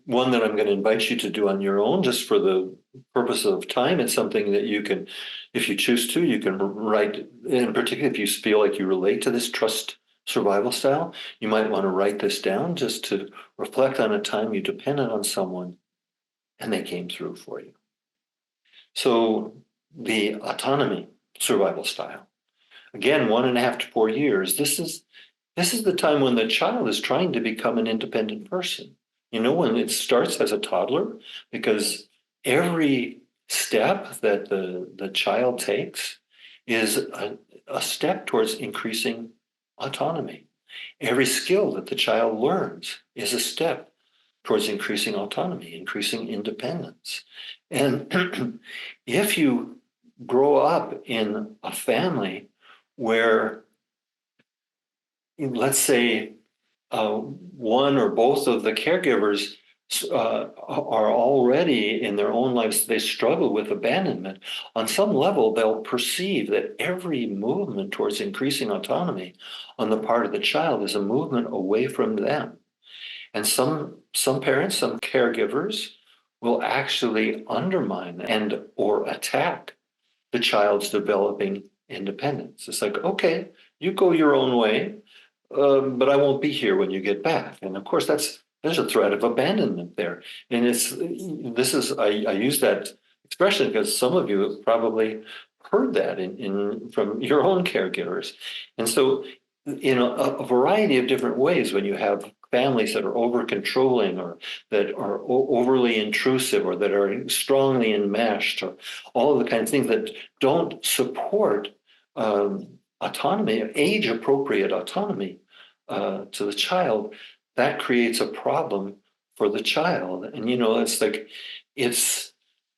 one that I'm going to invite you to do on your own, just for the purpose of time. It's something that you can, if you choose to, you can write, in particular, if you feel like you relate to this trust survival style, you might want to write this down just to reflect on a time you depended on someone and they came through for you. So the autonomy survival style, again, 1.5 to 4 years, this is the time when the child is trying to become an independent person. When it starts as a toddler, because every step that the child takes is a step towards increasing autonomy. Every skill that the child learns is a step towards increasing autonomy, increasing independence. And if you grow up in a family where, let's say, one or both of the caregivers are already in their own lives, they struggle with abandonment, on some level, they'll perceive that every movement towards increasing autonomy on the part of the child is a movement away from them. And some parents, some caregivers will actually undermine and or attack the child's developing independence. It's like, okay, you go your own way, but I won't be here when you get back. And of course, there's a threat of abandonment there. And I use that expression because some of you have probably heard that from your own caregivers. And so in a variety of different ways, when you have families that are over controlling or that are overly intrusive or that are strongly enmeshed, or all of the kinds of things that don't support autonomy, age appropriate autonomy to the child, that creates a problem for the child. And it's like,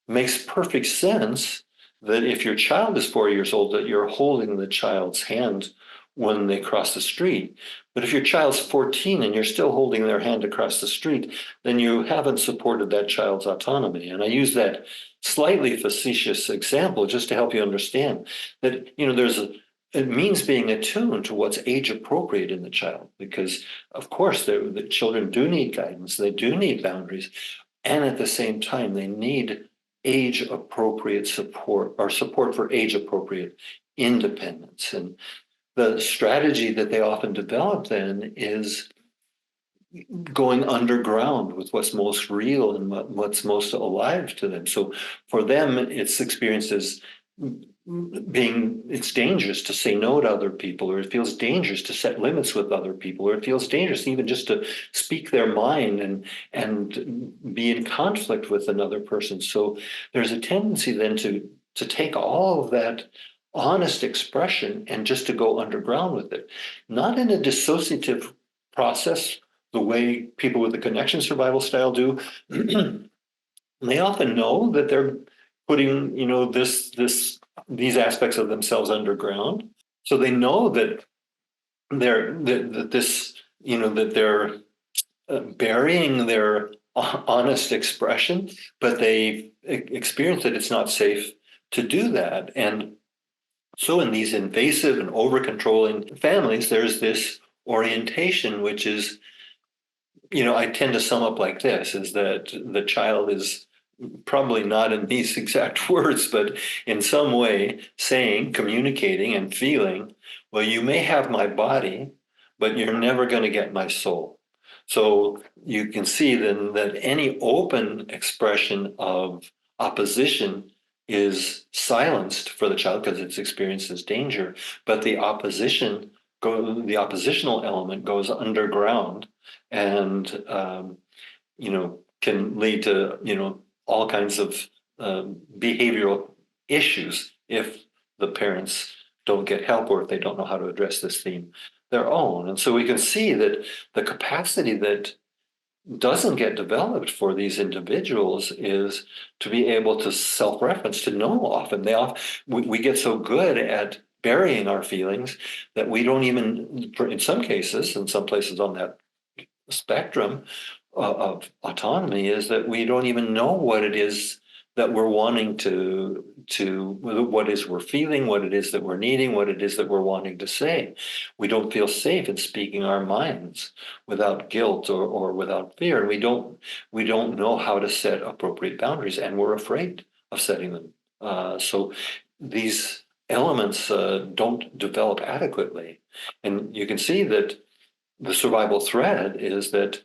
makes perfect sense that if your child is 4 years old, that you're holding the child's hand when they cross the street. But if your child's 14 and you're still holding their hand across the street, then you haven't supported that child's autonomy. And I use that slightly facetious example just to help you understand that, it means being attuned to what's age appropriate in the child, because of course the children do need guidance, they do need boundaries, and at the same time they need age appropriate support, or support for age appropriate independence. And the strategy that they often develop then is going underground with what's most real and what's most alive to them. So for them, it's experienced as it's dangerous to say no to other people, or it feels dangerous to set limits with other people, or it feels dangerous even just to speak their mind and be in conflict with another person. So there's a tendency then to take all of that honest expression and just to go underground with it, not in a dissociative process the way people with the connection survival style do. They often know that they're putting, these aspects of themselves underground. So they know that they're burying their honest expression, but they experience that it's not safe to do that. And so in these invasive and over-controlling families, there's this orientation, which is, I tend to sum up like this, is that the child is probably not in these exact words, but in some way saying, communicating and feeling, well, you may have my body, but you're never going to get my soul. So you can see then that any open expression of opposition is silenced for the child because it's experienced as danger, but the oppositional element goes underground and can lead to all kinds of behavioral issues if the parents don't get help or if they don't know how to address this theme their own. And so we can see that the capacity that doesn't get developed for these individuals is to be able to self-reference, to know often. We get so good at burying our feelings that we don't even, in some cases, in some places on that spectrum of autonomy, is that we don't even know what it is that we're wanting what is we're feeling, what it is that we're needing, what it is that we're wanting to say. We don't feel safe in speaking our minds without guilt or without fear. And we don't know how to set appropriate boundaries, and we're afraid of setting them. So these elements don't develop adequately. And you can see that the survival threat is that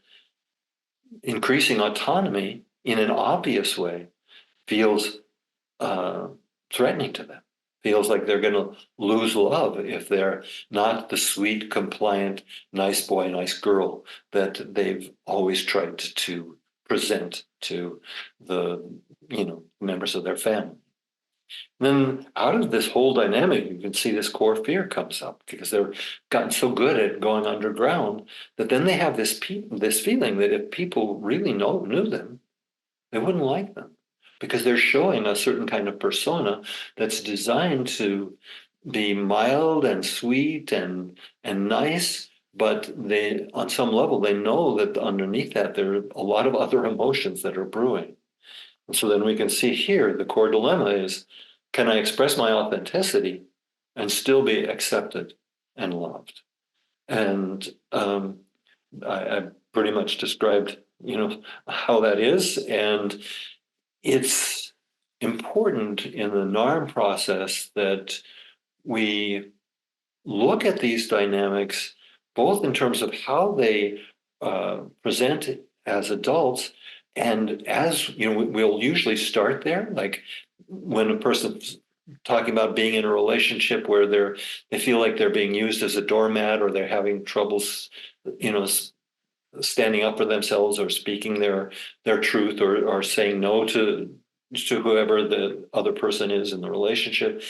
increasing autonomy in an obvious way feels threatening to them, feels like they're going to lose love if they're not the sweet, compliant, nice boy, nice girl that they've always tried to present to the members of their family. Then out of this whole dynamic, you can see this core fear comes up because they're gotten so good at going underground that then they have this feeling that if people really knew them, they wouldn't like them because they're showing a certain kind of persona that's designed to be mild and sweet and nice, but they, on some level, they know that underneath that there are a lot of other emotions that are brewing. And so then we can see here the core dilemma is, can I express my authenticity and still be accepted and loved? And I pretty much described, how that is. And it's important in the NARM process that we look at these dynamics, both in terms of how they present as adults, and as we'll usually start there, like when a person's talking about being in a relationship where they feel like they're being used as a doormat, or they're having troubles, standing up for themselves or speaking their truth, or saying no to whoever the other person is in the relationship.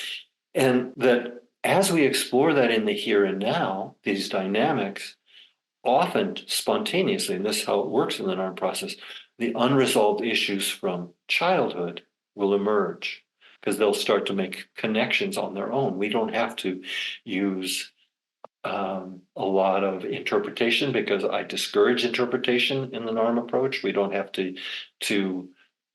And that as we explore that in the here and now, these dynamics, often spontaneously, and this is how it works in the NARM process, the unresolved issues from childhood will emerge because they'll start to make connections on their own. We don't have to use a lot of interpretation, because I discourage interpretation in the NARM approach. We don't have to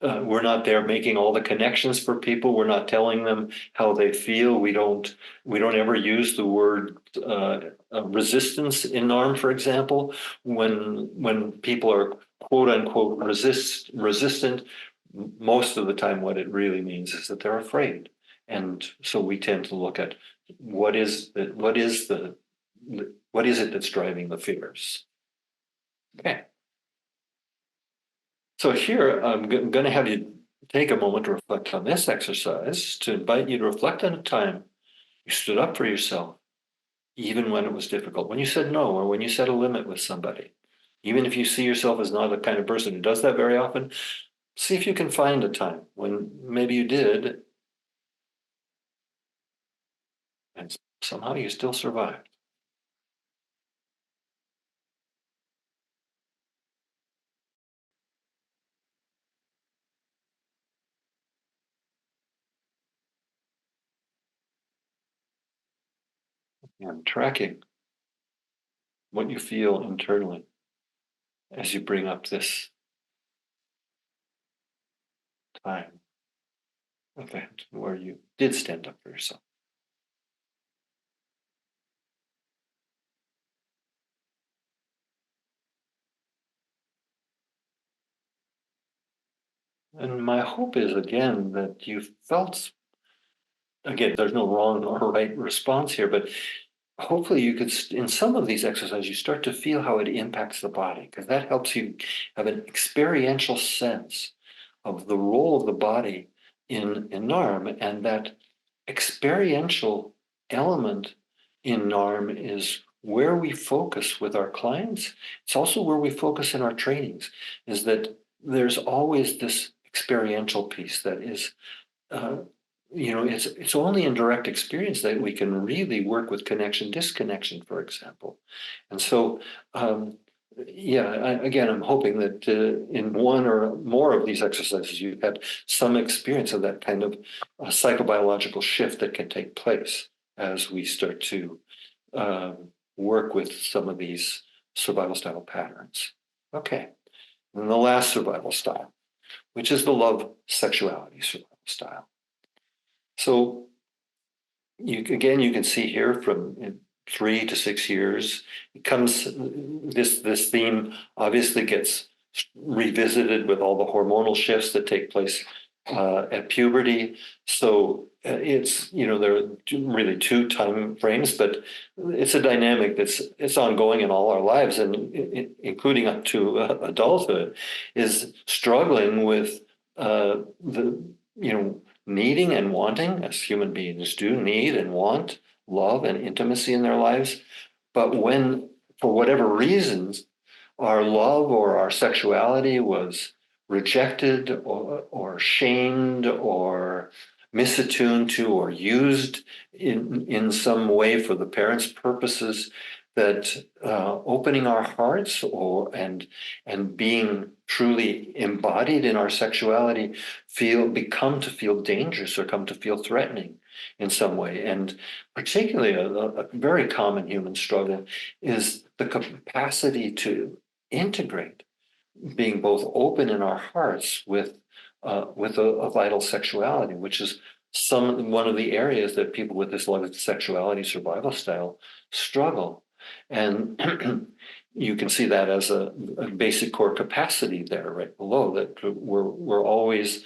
we're not there making all the connections for people. We're not telling them how they feel. We don't ever use the word resistance in NARM, for example. When people are quote unquote resistant, most of the time what it really means is that they're afraid. And so we tend to look at what is it that's driving the fears. Okay. So here, I'm going to have you take a moment to reflect on this exercise, to invite you to reflect on a time you stood up for yourself, even when it was difficult, when you said no, or when you set a limit with somebody. Even if you see yourself as not the kind of person who does that very often, see if you can find a time when maybe you did, and somehow you still survived. And tracking what you feel internally as you bring up this time, event where you did stand up for yourself. And my hope is, again, that you felt, again, there's no wrong or right response here, but hopefully you could, in some of these exercises, you start to feel how it impacts the body, because that helps you have an experiential sense of the role of the body in NARM. And that experiential element in NARM is where we focus with our clients. It's also where we focus in our trainings, is that there's always this experiential piece that is, it's only in direct experience that we can really work with connection disconnection, for example. And so, again, I'm hoping that in one or more of these exercises, you've had some experience of that kind of psychobiological shift that can take place as we start to work with some of these survival style patterns. Okay, and the last survival style, which is the love sexuality survival style. So you can see here from 3 to 6 years, it comes, this theme obviously gets revisited with all the hormonal shifts that take place at puberty. So it's, there are really 2 time frames, but it's a dynamic it's ongoing in all our lives, and including up to adulthood, is struggling with needing and wanting, as human beings do need and want love and intimacy in their lives. But when, for whatever reasons, our love or our sexuality was rejected or shamed or misattuned to or used in some way for the parents' purposes, that opening our hearts and being truly embodied in our sexuality become to feel dangerous or come to feel threatening in some way. And particularly a very common human struggle is the capacity to integrate being both open in our hearts with a vital sexuality, which is one of the areas that people with this love sexuality survival style struggle. And you can see that as a basic core capacity there right below, that we're always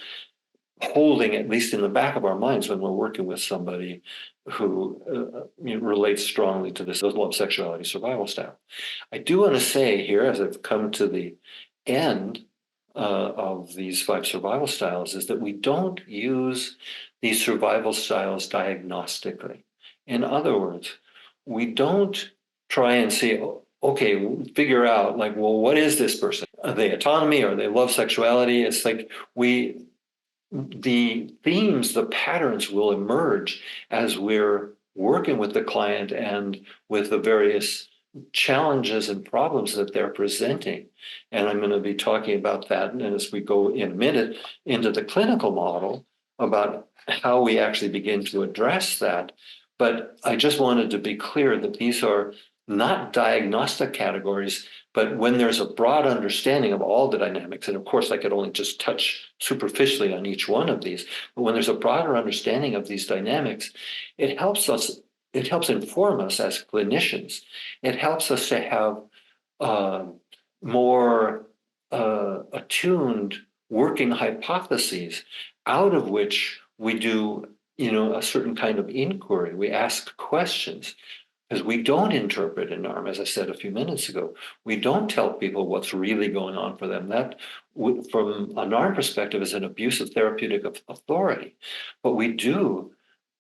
holding, at least in the back of our minds when we're working with somebody who relates strongly to this love sexuality survival style. I do want to say here, as I've come to the end of these 5 survival styles, is that we don't use these survival styles diagnostically. In other words, we don't try and say, okay, figure out like, well, what is this person? Are they autonomy? Or they love sexuality? It's like the themes, the patterns will emerge as we're working with the client and with the various challenges and problems that they're presenting. And I'm going to be talking about that as we go in a minute into the clinical model about how we actually begin to address that. But I just wanted to be clear that these are not diagnostic categories, but when there's a broad understanding of all the dynamics, and of course I could only just touch superficially on each one of these, but when there's a broader understanding of these dynamics, it helps inform us as clinicians. It helps us to have more attuned working hypotheses out of which we do, a certain kind of inquiry. We ask questions. Because we don't interpret in NARM, as I said a few minutes ago, we don't tell people what's really going on for them. That, from a NARM perspective, is an abuse of therapeutic authority. But we do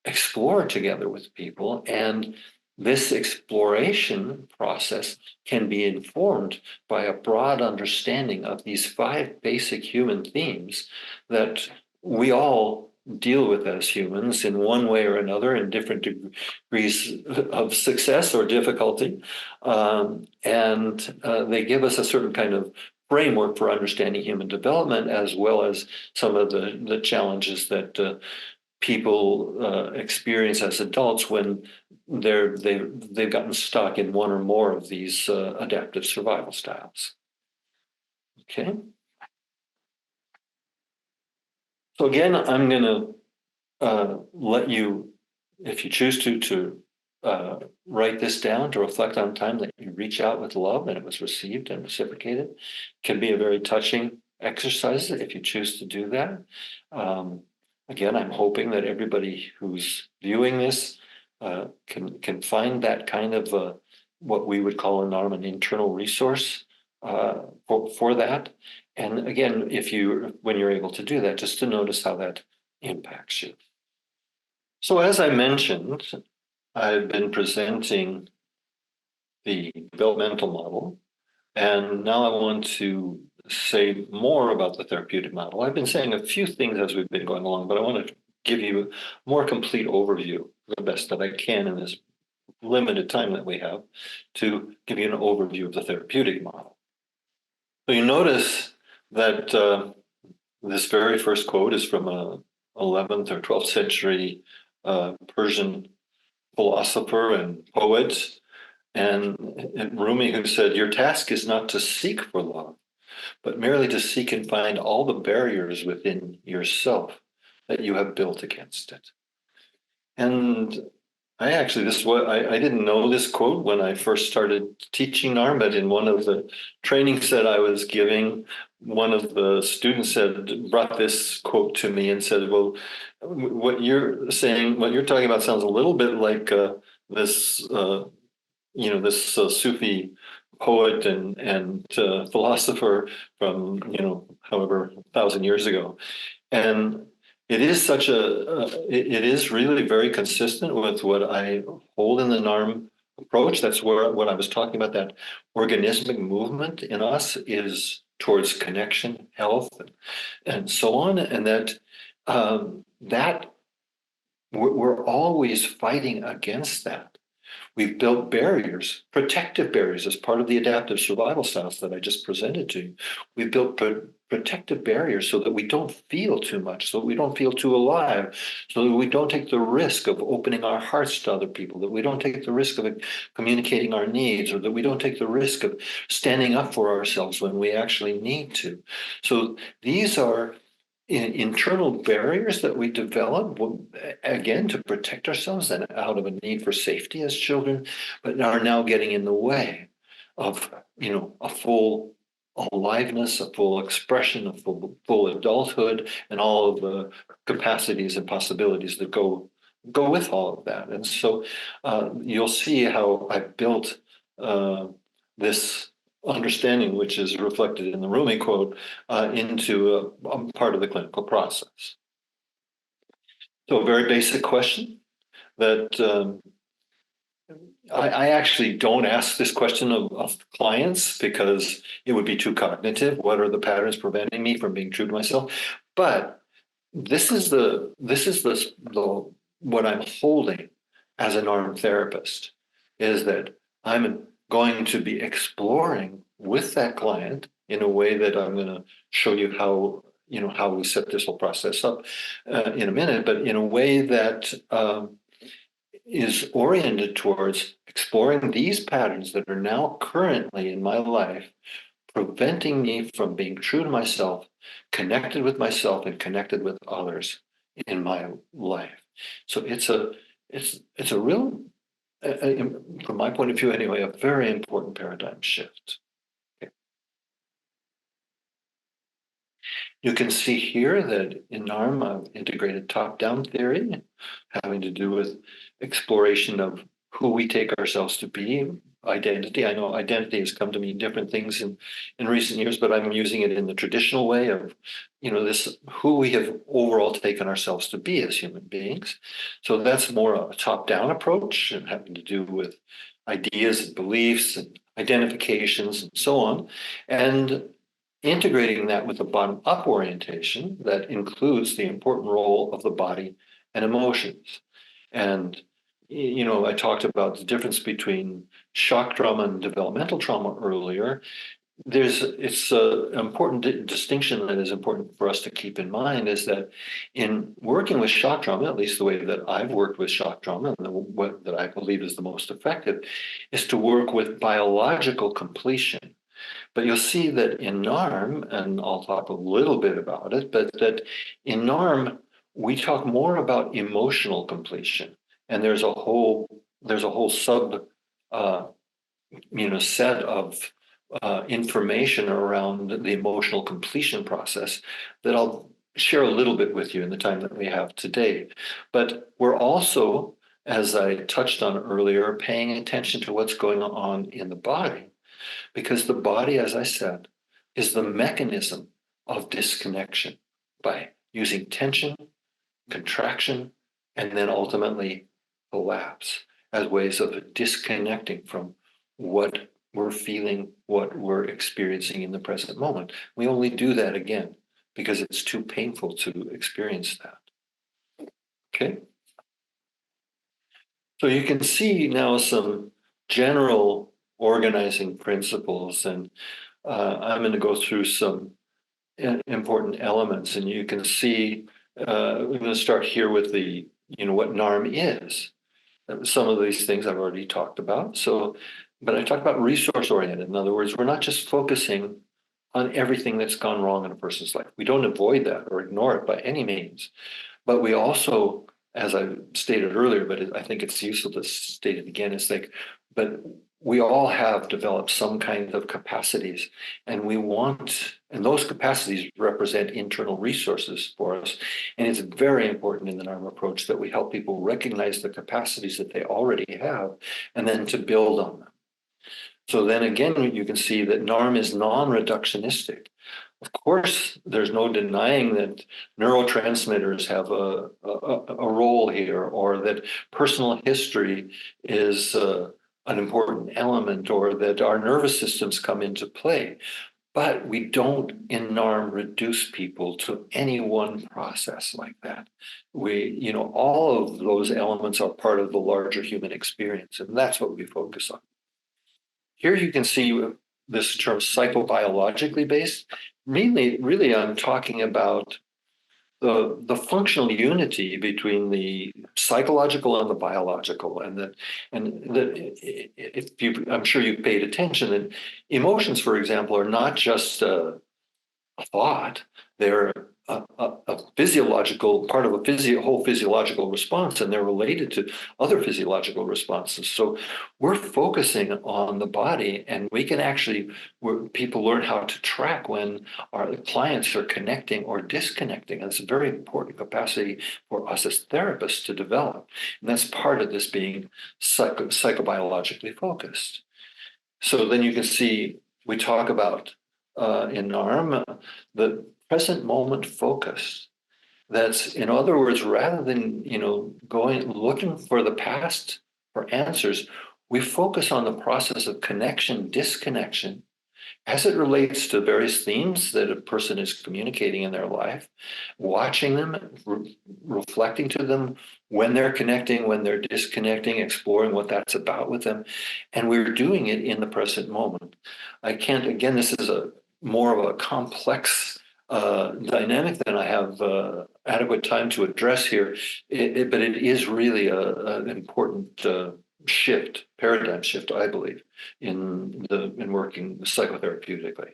explore together with people, and this exploration process can be informed by a broad understanding of these 5 basic human themes that we all deal with as humans in one way or another, in different degrees of success or difficulty. And they give us a certain kind of framework for understanding human development, as well as some of the challenges that people experience as adults when they've gotten stuck in one or more of these adaptive survival styles. Okay. So again, I'm going to let you, if you choose to write this down, to reflect on time that you reach out with love and it was received and reciprocated. It can be a very touching exercise if you choose to do that. Again, I'm hoping that everybody who's viewing this can find that kind of what we would call in NARM an internal resource for that. And again, when you're able to do that, just to notice how that impacts you. So as I mentioned, I've been presenting the developmental model, and now I want to say more about the therapeutic model. I've been saying a few things as we've been going along, but I want to give you a more complete overview, the best that I can in this limited time that we have, to give you an overview of the therapeutic model. So you notice that this very first quote is from a 11th or 12th century Persian philosopher and poet, and Rumi, who said, "Your task is not to seek for love, but merely to seek and find all the barriers within yourself that you have built against it." And I didn't know this quote when I first started teaching NARM, but in one of the trainings that I was giving, one of the students brought this quote to me and said, "Well, what you're talking about sounds a little bit like this Sufi poet and philosopher from however 1,000 years ago." And it is really very consistent with what I hold in the NARM approach. That's what I was talking about, that organismic movement in us is towards connection, health, and so on, and that we're always fighting against that. We've built barriers, protective barriers, as part of the adaptive survival styles that I just presented to you. We've built protective barriers so that we don't feel too much, so that we don't feel too alive, so that we don't take the risk of opening our hearts to other people, that we don't take the risk of communicating our needs, or that we don't take the risk of standing up for ourselves when we actually need to. So these are internal barriers that we develop, again, to protect ourselves and out of a need for safety as children, but are now getting in the way of a full aliveness, a full expression, a full adulthood, and all of the capacities and possibilities that go with all of that. And so you'll see how I built this understanding, which is reflected in the Rumi quote, into a part of the clinical process. So a very basic question that I actually don't ask this question of clients because it would be too cognitive. What are the patterns preventing me from being true to myself? But this is what I'm holding as a NARM therapist, is that I'm going to be exploring with that client in a way that I'm going to show you how we set this whole process up in a minute, but in a way that is oriented towards exploring these patterns that are now currently in my life, preventing me from being true to myself, connected with myself, and connected with others in my life. So it's a real, from my point of view anyway, a very important paradigm shift. Okay. You can see here that in NARM, I've integrated top-down theory, having to do with exploration of who we take ourselves to be, identity. I know identity has come to mean different things in recent years, but I'm using it in the traditional way of, this who we have overall taken ourselves to be as human beings. So that's more a top-down approach and having to do with ideas and beliefs and identifications and so on, and integrating that with a bottom-up orientation that includes the important role of the body and emotions. And I talked about the difference between shock trauma and developmental trauma earlier. It's an important distinction that is important for us to keep in mind, is that in working with shock trauma, at least the way that I've worked with shock trauma and what that I believe is the most effective, is to work with biological completion. But you'll see that in NARM, and I'll talk a little bit about it, but that in NARM, we talk more about emotional completion. And there's a whole sub set of information around the emotional completion process that I'll share a little bit with you in the time that we have today. But we're also as I touched on earlier, paying attention to what's going on in the body, because the body, as I said, is the mechanism of disconnection by using tension, contraction, and then ultimately collapse as ways of disconnecting from what we're feeling, what we're experiencing in the present moment. We only do that again because it's too painful to experience that. Okay. So you can see now some general organizing principles, and I'm going to go through some important elements, and you can see we're going to start here with the, what NARM is. Some of these things I've already talked about. So, but I talked about resource oriented. In other words, we're not just focusing on everything that's gone wrong in a person's life. We don't avoid that or ignore it by any means, but we also, as I stated earlier, but I think it's useful to state it again, is like, but we all have developed some kind of capacities, and we want, and those capacities represent internal resources for us. And it's very important in the NARM approach that we help people recognize the capacities that they already have and then to build on them. So then again, you can see that NARM is non-reductionistic. Of course, there's no denying that neurotransmitters have a role here, or that personal history is an important element, or that our nervous systems come into play. But we don't in NARM reduce people to any one process like that. All of those elements are part of the larger human experience, and that's what we focus on. Here you can see this term psychobiologically based. Really, I'm talking about the functional unity between the psychological and the biological, and that if you, I'm sure you paid attention, that emotions, for example, are not just a thought; they're a physiological part of a whole physiological response, and they're related to other physiological responses. So we're focusing on the body, and we can actually, people learn how to track when our clients are connecting or disconnecting. And it's a very important capacity for us as therapists to develop. And that's part of this being psychobiologically focused. So then you can see, we talk about in NARM, the present moment focus. That's, in other words, rather than looking for the past for answers, we focus on the process of connection, disconnection, as it relates to various themes that a person is communicating in their life, watching them, reflecting to them when they're connecting, when they're disconnecting, exploring what that's about with them. And we're doing it in the present moment. Again, this is more of a complex dynamic than I have adequate time to address here, but it is really an important paradigm shift, I believe, in working psychotherapeutically.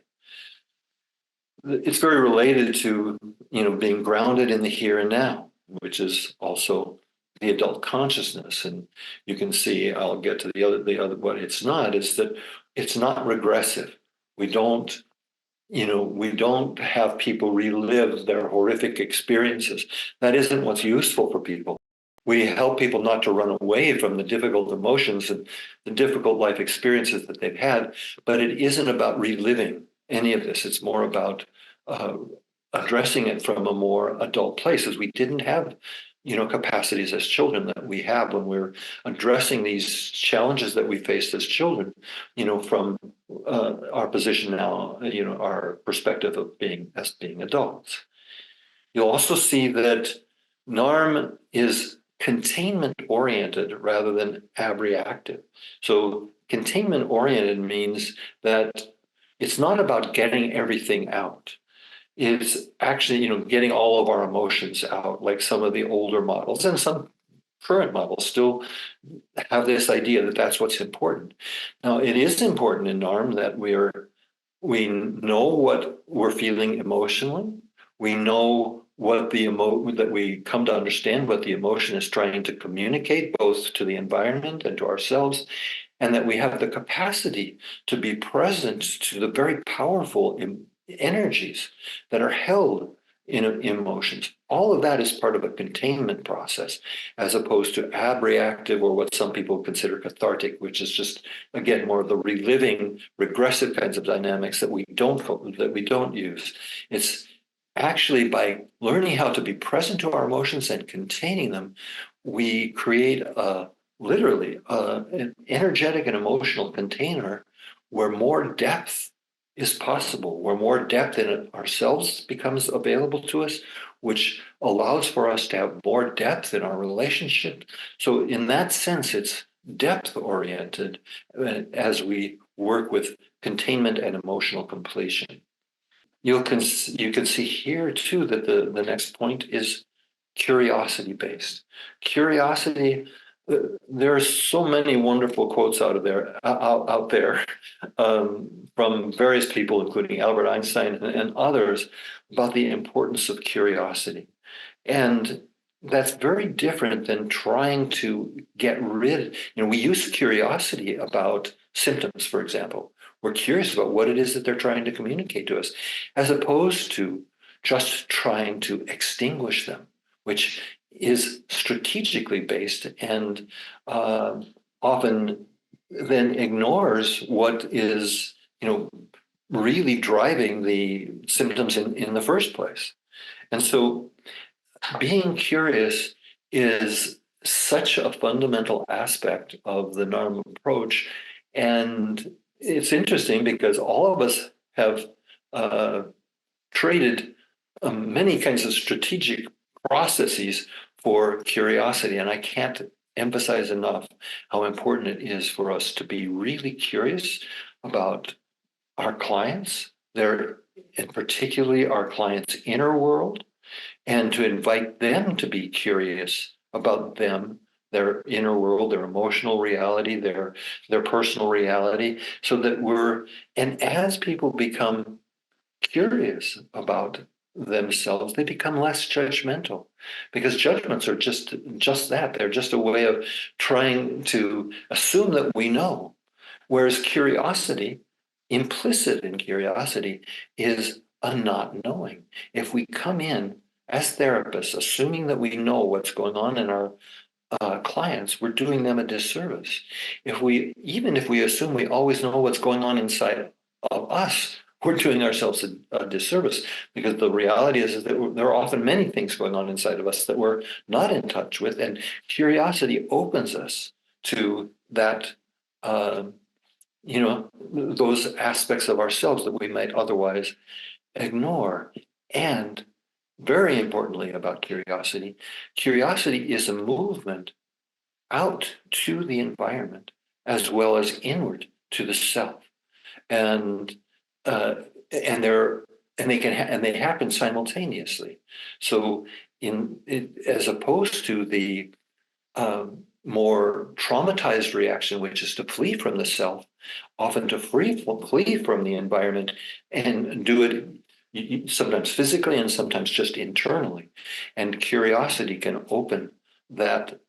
It's very related to being grounded in the here and now, which is also the adult consciousness. And you can see, I'll get to the other. What it's not is that it's not regressive. We don't have people relive their horrific experiences. That isn't what's useful for people. We help people not to run away from the difficult emotions and the difficult life experiences that they've had, but it isn't about reliving any of this. It's more about addressing it from a more adult place, as we didn't have capacities as children that we have when we're addressing these challenges that we faced as children, from our position now, our perspective of being adults. You'll also see that NARM is containment oriented rather than abreactive. So containment oriented means that it's not about getting everything out. It's actually, getting all of our emotions out, like some of the older models, and some current models still have this idea that that's what's important. Now, it is important in NARM that we know what we're feeling emotionally. We know what that we come to understand what the emotion is trying to communicate, both to the environment and to ourselves, and that we have the capacity to be present to the very powerful energies that are held in emotions. All of that is part of a containment process, as opposed to abreactive, or what some people consider cathartic, which is just, again, more of the reliving, regressive kinds of dynamics that we don't use. It's actually by learning how to be present to our emotions and containing them, we create literally an energetic and emotional container where more depth is possible, where more depth in ourselves becomes available to us, which allows for us to have more depth in our relationship. So in that sense, it's depth oriented as we work with containment and emotional completion. You can see here too that the next point is curiosity based. Curiosity, there are so many wonderful quotes out there from various people, including Albert Einstein and others, about the importance of curiosity. And that's very different than trying to get rid. We use curiosity about symptoms, for example. We're curious about what it is that they're trying to communicate to us, as opposed to just trying to extinguish them, which is strategically based and often then ignores what is, really driving the symptoms in the first place. And so being curious is such a fundamental aspect of the NARM approach. And it's interesting because all of us have traded many kinds of strategic processes for curiosity. And I can't emphasize enough how important it is for us to be really curious about our clients, and particularly our clients' inner world, and to invite them to be curious about them, their inner world, their emotional reality, their personal reality, so that and as people become curious about themselves, they become less judgmental, because judgments are just that. They're just a way of trying to assume that we know, whereas curiosity, implicit in curiosity, is a not knowing. If we come in as therapists assuming that we know what's going on in our clients, we're doing them a disservice. Even if we assume we always know what's going on inside of us, we're doing ourselves a disservice, because the reality is that there are often many things going on inside of us that we're not in touch with, and curiosity opens us to that, those aspects of ourselves that we might otherwise ignore. And very importantly about curiosity is a movement out to the environment as well as inward to the self, and they happen simultaneously. So as opposed to the more traumatized reaction, which is to flee from the self, often to flee from the environment, and do it sometimes physically and sometimes just internally. And curiosity can open that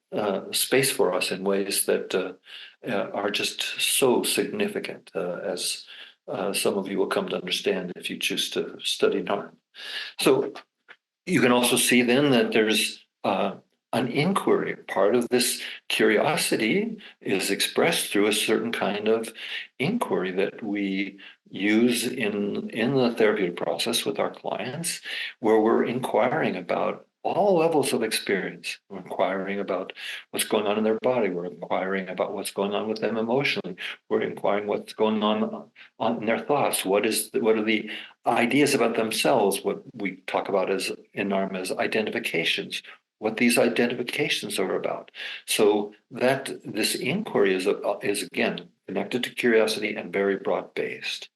space for us in ways that are just so significant, as some of you will come to understand if you choose to study NARM. So you can also see then that there's an inquiry. Part of this curiosity is expressed through a certain kind of inquiry that we use in the therapeutic process with our clients, where we're inquiring about all levels of experience. We're inquiring about what's going on in their body. We're inquiring about what's going on with them emotionally. We're inquiring what's going on in their thoughts. What are the ideas about themselves? What we talk about in NARM as identifications. What these identifications are about. So that this inquiry is again connected to curiosity and very broad-based.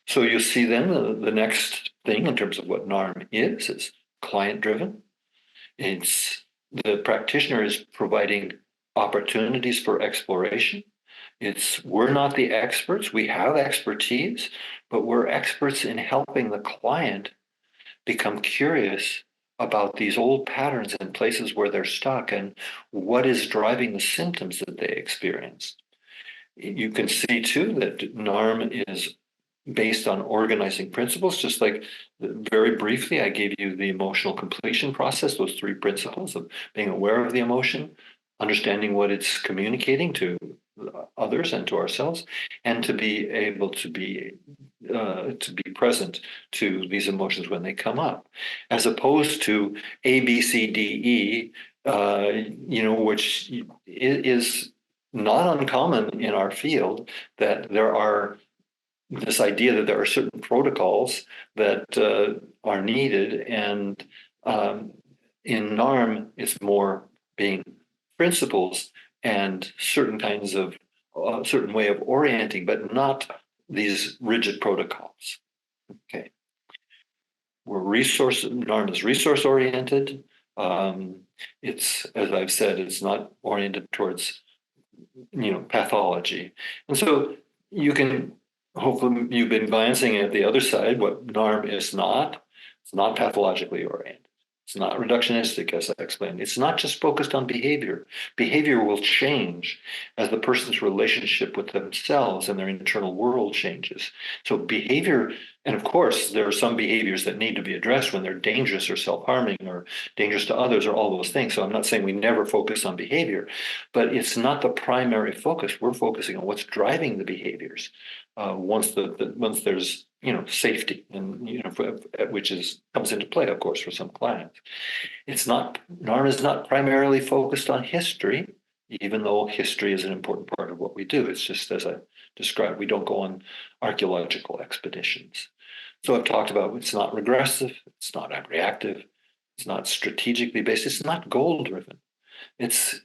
So you see then the next thing in terms of what NARM is client-driven. It's the practitioner is providing opportunities for exploration. We're not the experts. We have expertise, but we're experts in helping the client become curious about these old patterns and places where they're stuck and what is driving the symptoms that they experience. You can see too that NARM is based on organizing principles, just like very briefly, I gave you the emotional completion process, those three principles of being aware of the emotion, understanding what it's communicating to others and to ourselves, and to be able to be present to these emotions when they come up, as opposed to A, B, C, D, E, which is not uncommon in our field, that there are this idea that there are certain protocols that are needed, and in NARM, it's more being principles and certain kinds of certain way of orienting, but not these rigid protocols. Okay, NARM is resource oriented. It's, as I've said, it's not oriented towards pathology, and so you can. Hopefully, you've been glancing at the other side, what NARM is not. It's not pathologically oriented. It's not reductionistic, as I explained. It's not just focused on behavior. Behavior will change as the person's relationship with themselves and their internal world changes. So behavior, and of course, there are some behaviors that need to be addressed when they're dangerous or self-harming or dangerous to others or all those things. So I'm not saying we never focus on behavior, but it's not the primary focus. We're focusing on what's driving the behaviors. Once there's safety, and which comes into play, of course, for some clients. NARM is not primarily focused on history, even though history is an important part of what we do. It's just, as I described, we don't go on archaeological expeditions. So I've talked about it's not regressive, it's not reactive, it's not strategically based, it's not goal driven. That's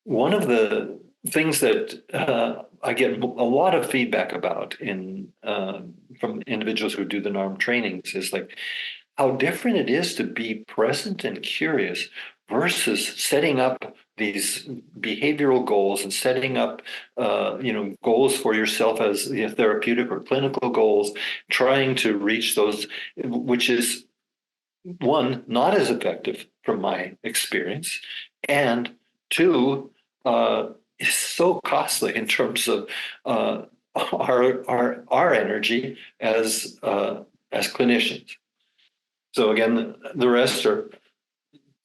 one of the things that I get a lot of feedback about from individuals who do the NARM trainings, is like how different it is to be present and curious versus setting up these behavioral goals and setting up goals for yourself as therapeutic or clinical goals, trying to reach those, which is one, not as effective from my experience, and two, is so costly in terms of our energy as clinicians. So again, the rest are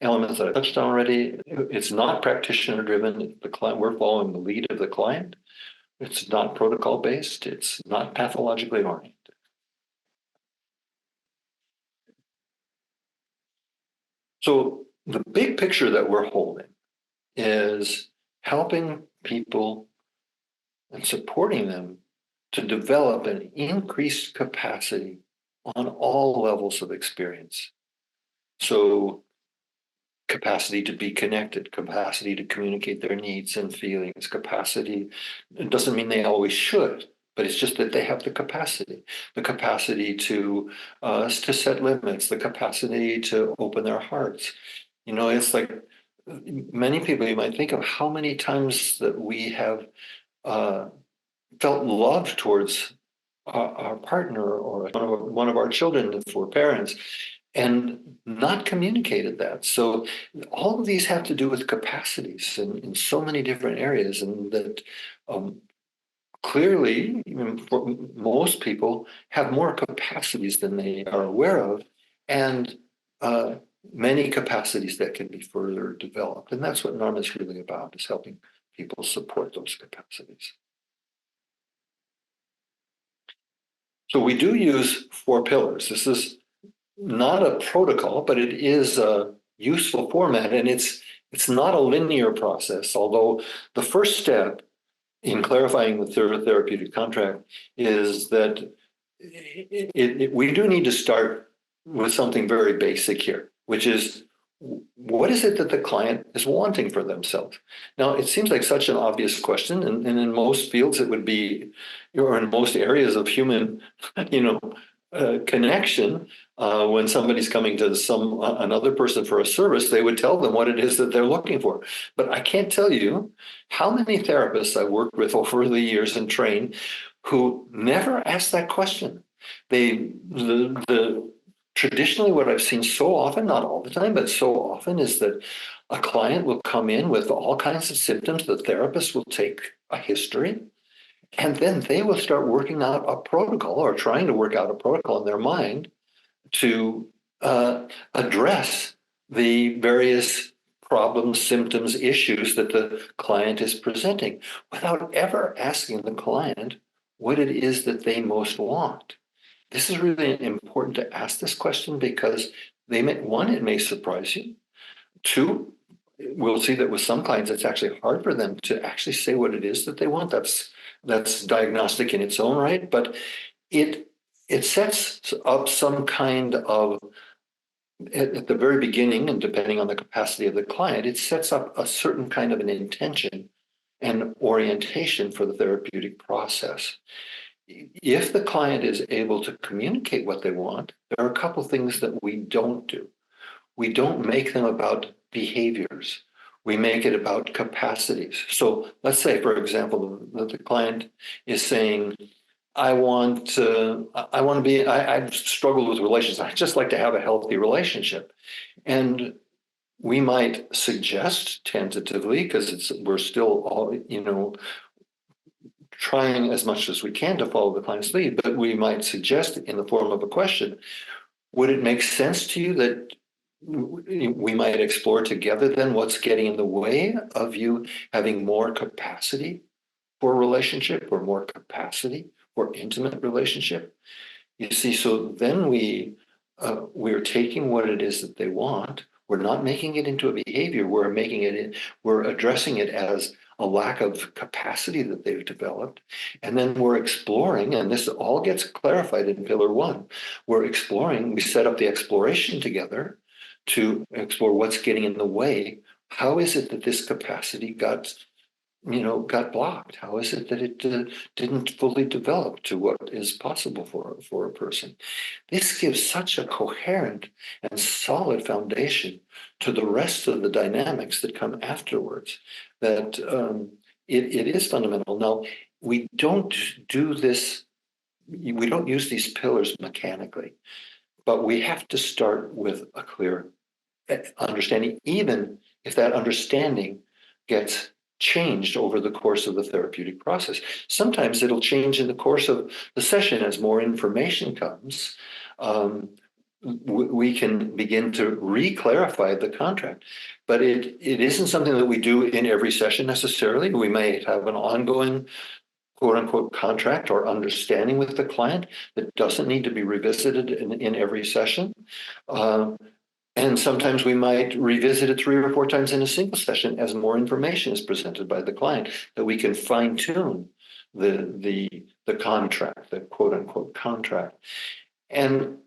elements that I touched on already. It's not practitioner driven. We're following the lead of the client. It's not protocol based. It's not pathologically oriented. So the big picture that we're holding is helping people and supporting them to develop an increased capacity on all levels of experience. So capacity to be connected, capacity to communicate their needs and feelings, capacity, it doesn't mean they always should, but it's just that they have the capacity to set limits, the capacity to open their hearts. It's like many people, you might think of how many times that we have felt love towards our partner or one of our children, if we're parents, and not communicated that. So all of these have to do with capacities in so many different areas, and that clearly, most people have more capacities than they are aware of, and many capacities that can be further developed. And that's what NARM is really about, is helping people support those capacities. So we do use 4 pillars. This is not a protocol, but it is a useful format, and it's not a linear process, although the first step in clarifying the therapeutic contract is that we do need to start with something very basic here, which is, what is it that the client is wanting for themselves? Now, it seems like such an obvious question, and in most fields it would be, or in most areas of human, connection, when somebody's coming to another person for a service, they would tell them what it is that they're looking for. But I can't tell you how many therapists I worked with over the years and trained who never asked that question. Traditionally, what I've seen so often, not all the time, but so often, is that a client will come in with all kinds of symptoms. The therapist will take a history, And then they will start working out a protocol or trying to work out a protocol in their mind to address the various problems, symptoms, issues that the client is presenting without ever asking the client what it is that they most want. This is really important to ask this question because one, it may surprise you. Two, we'll see that with some clients, it's actually hard for them to actually say what it is that they want. That's diagnostic in its own right, but it sets up some kind of, at the very beginning, and depending on the capacity of the client, it sets up a certain kind of an intention and orientation for the therapeutic process. If the client is able to communicate what they want, there are a couple of things that we don't do. We don't make them about behaviors. We make it about capacities. So let's say, for example, that the client is saying, I've struggled with relationships. I just like to have a healthy relationship. And we might suggest tentatively, because we're still all, trying as much as we can to follow the client's lead, but we might suggest in the form of a question, would it make sense to you that we might explore together then what's getting in the way of you having more capacity for a relationship or more capacity for intimate relationship? You see, so then we're taking what it is that they want. We're not making it into a behavior. We're addressing it as a lack of capacity that they've developed. And then we're exploring, and this all gets clarified in Pillar 1. We set up the exploration together to explore what's getting in the way. How is it that this capacity got blocked? How is it that it didn't fully develop to what is possible for a person? This gives such a coherent and solid foundation to the rest of the dynamics that come afterwards that it is fundamental. Now, we don't do this, we don't use these pillars mechanically, but we have to start with a clear understanding, even if that understanding gets changed over the course of the therapeutic process. Sometimes it'll change in the course of the session as more information comes. We can begin to re-clarify the contract, but it isn't something that we do in every session necessarily. We may have an ongoing quote unquote contract or understanding with the client that doesn't need to be revisited in every session. And sometimes we might revisit it 3 or 4 times in a single session as more information is presented by the client, that we can fine tune the contract, the quote unquote contract. And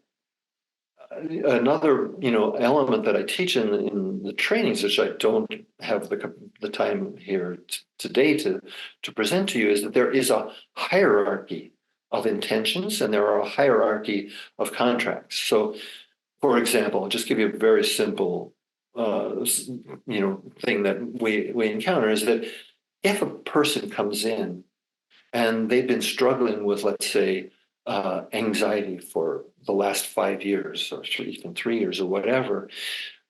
another element that I teach in the trainings, which I don't have the time here today to present to you, is that there is a hierarchy of intentions and there are a hierarchy of contracts. So, for example, I'll just give you a very simple thing that we encounter is that if a person comes in and they've been struggling with, let's say, anxiety for the last 5 years or even 3 years or whatever,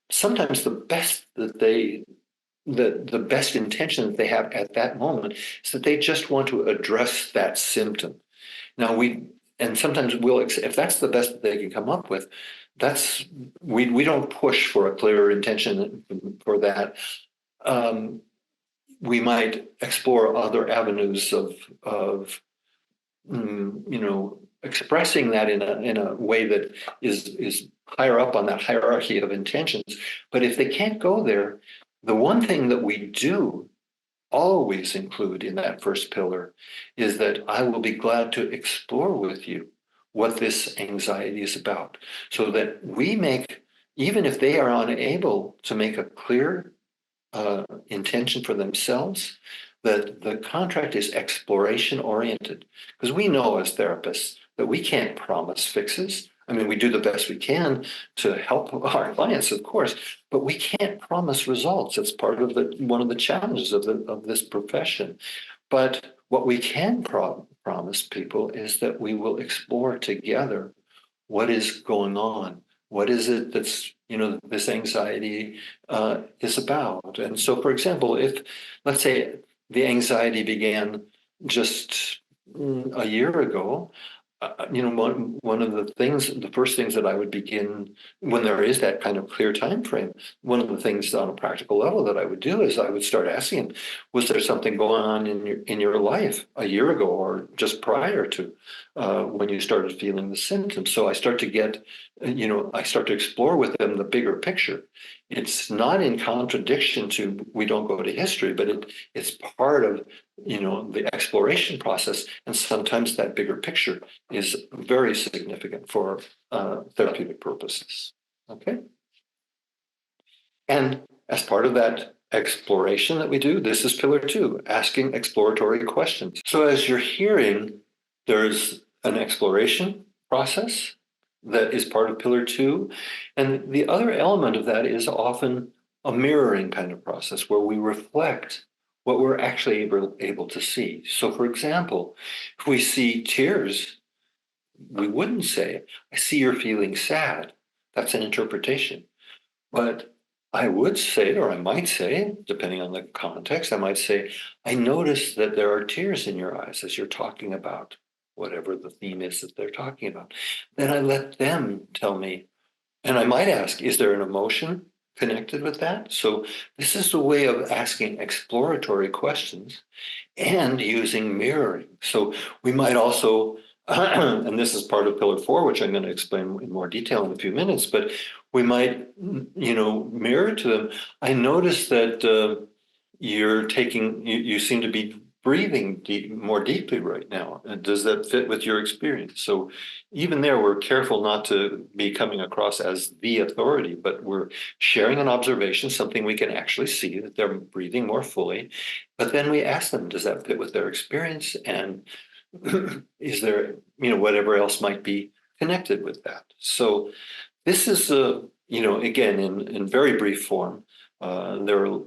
sometimes the best intention that they have at that moment is that they just want to address that symptom. Now sometimes if that's the best that they can come up with, we don't push for a clearer intention for that. We might explore other avenues of expressing that in a way that is higher up on that hierarchy of intentions. But if they can't go there, the one thing that we do always include in that first pillar is that I will be glad to explore with you what this anxiety is about, so that even if they are unable to make a clear intention for themselves, that the contract is exploration oriented. Because we know as therapists that we can't promise fixes. I mean, we do the best we can to help our clients, of course, but we can't promise results. It's part of one of the challenges of this profession. But what we can promise people is that we will explore together what is going on. What is it that's, this anxiety is about? And so, for example, if, let's say, the anxiety began just a year ago, one of the first things that I would begin when there is that kind of clear time frame, one of the things on a practical level that I would do is I would start asking him, was there something going on in your life a year ago or just prior to when you started feeling the symptoms? So I start to get, I start to explore with them the bigger picture. It's not in contradiction to we don't go to history, but it's part of the exploration process, and sometimes that bigger picture is very significant for therapeutic purposes. Okay. And as part of that exploration that we do, this is pillar 2, asking exploratory questions. So as you're hearing, there's an exploration process that is part of pillar 2. And the other element of that is often a mirroring kind of process where we reflect what we're actually able to see. So for example, if we see tears, we wouldn't say, I see you're feeling sad. That's an interpretation. But I would say, or I might say, depending on the context, I might say, I notice that there are tears in your eyes as you're talking about whatever the theme is that they're talking about. Then I let them tell me, and I might ask, is there an emotion connected with that? So this is the way of asking exploratory questions and using mirroring. So we might also, and this is part of pillar 4, which I'm going to explain in more detail in a few minutes, but we might, mirror to them. I notice that you seem to be breathing more deeply right now. And does that fit with your experience? So even there, we're careful not to be coming across as the authority, but we're sharing an observation, something we can actually see, that they're breathing more fully. But then we ask them, does that fit with their experience? And is there, whatever else might be connected with that? So this is, again, in very brief form, there are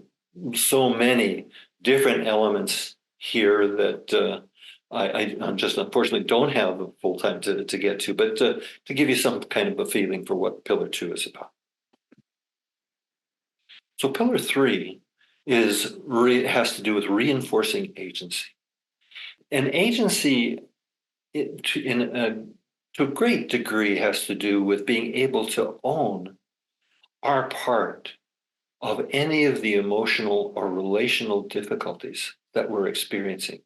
so many different elements here that I just unfortunately don't have the full time to get to, but to give you some kind of a feeling for what pillar 2 is about. So pillar 3 has to do with reinforcing agency. And agency, to a great degree, has to do with being able to own our part of any of the emotional or relational difficulties that we're experiencing.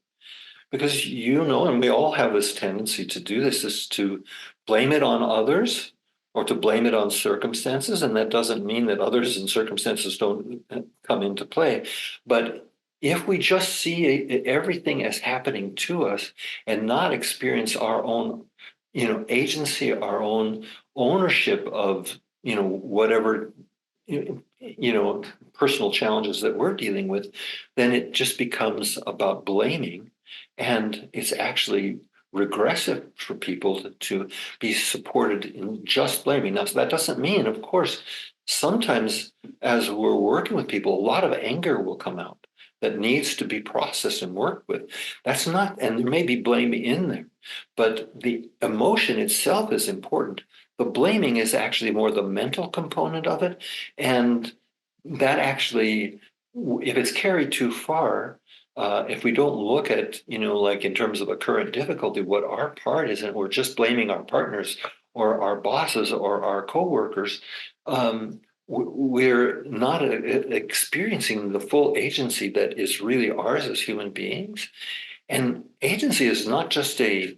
Because and we all have this tendency to do this, is to blame it on others or to blame it on circumstances. And that doesn't mean that others and circumstances don't come into play. But if we just see everything as happening to us and not experience our own, agency, our own ownership of, whatever, personal challenges that we're dealing with, then it just becomes about blaming. And it's actually regressive for people to be supported in just blaming. Now, so that doesn't mean, of course, sometimes as we're working with people, a lot of anger will come out that needs to be processed and worked with. That's not, and there may be blame in there, but the emotion itself is important. The blaming is actually more the mental component of it. And that actually, if it's carried too far, if we don't look at, like in terms of a current difficulty, what our part is, and we're just blaming our partners or our bosses or our coworkers, we're not experiencing the full agency that is really ours as human beings. And agency is not just a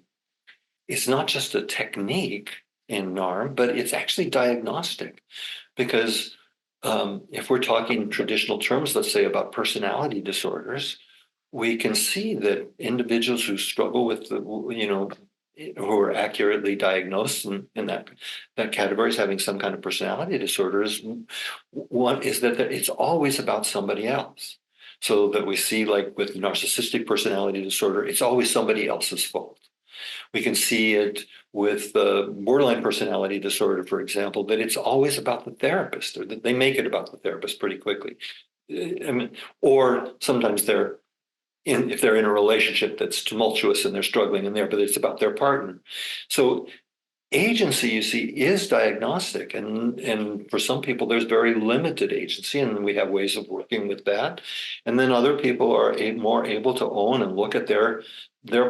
technique in NARM, but it's actually diagnostic. Because if we're talking traditional terms, let's say about personality disorders, we can see that individuals who struggle with who are accurately diagnosed in that category as having some kind of personality disorders, one is that it's always about somebody else. So that we see, like with narcissistic personality disorder, it's always somebody else's fault. We can see it with borderline personality disorder, for example, that it's always about the therapist, or that they make it about the therapist pretty quickly. Or sometimes if they're in a relationship that's tumultuous and they're struggling in there, but it's about their partner. So agency, you see, is diagnostic. And for some people, there's very limited agency, and we have ways of working with that. And then other people are more able to own and look at their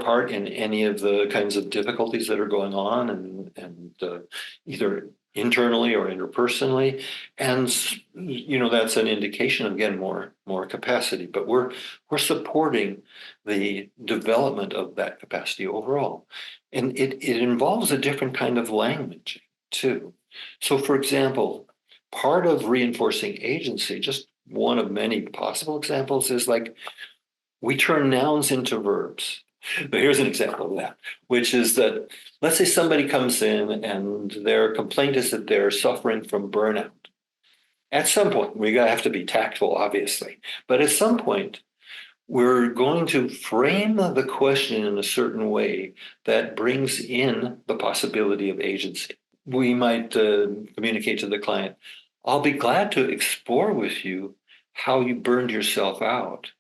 part in any of the kinds of difficulties that are going on, and either internally or interpersonally. And that's an indication of, again, more capacity. But we're supporting the development of that capacity overall. And it involves a different kind of language too. So, for example, part of reinforcing agency, just one of many possible examples, is like we turn nouns into verbs. But here's an example of that, which is that, let's say somebody comes in and their complaint is that they're suffering from burnout. At some point, we have to be tactful, obviously, but at some point, we're going to frame the question in a certain way that brings in the possibility of agency. We might communicate to the client, I'll be glad to explore with you how you burned yourself out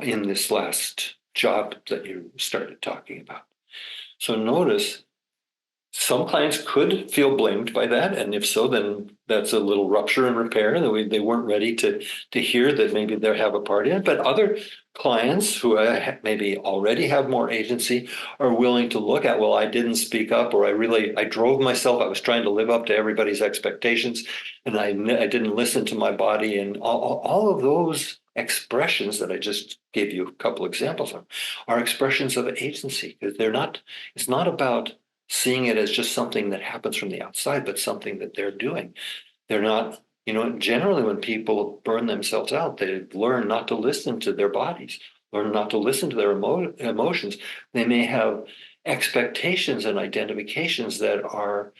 in this last job that you started talking about. So notice some clients could feel blamed by that, and if so, then that's a little rupture and repair. They weren't ready to hear that maybe they have a part in it. But other clients who maybe already have more agency are willing to look at, well, I didn't speak up, or I drove myself. I was trying to live up to everybody's expectations, and I didn't listen to my body, and all of those expressions that I just gave you a couple examples of are expressions of agency. It's not about seeing it as just something that happens from the outside, but something that they're doing. They're not, generally when people burn themselves out, they learn not to listen to their bodies, learn not to listen to their emotions. They may have expectations and identifications that are,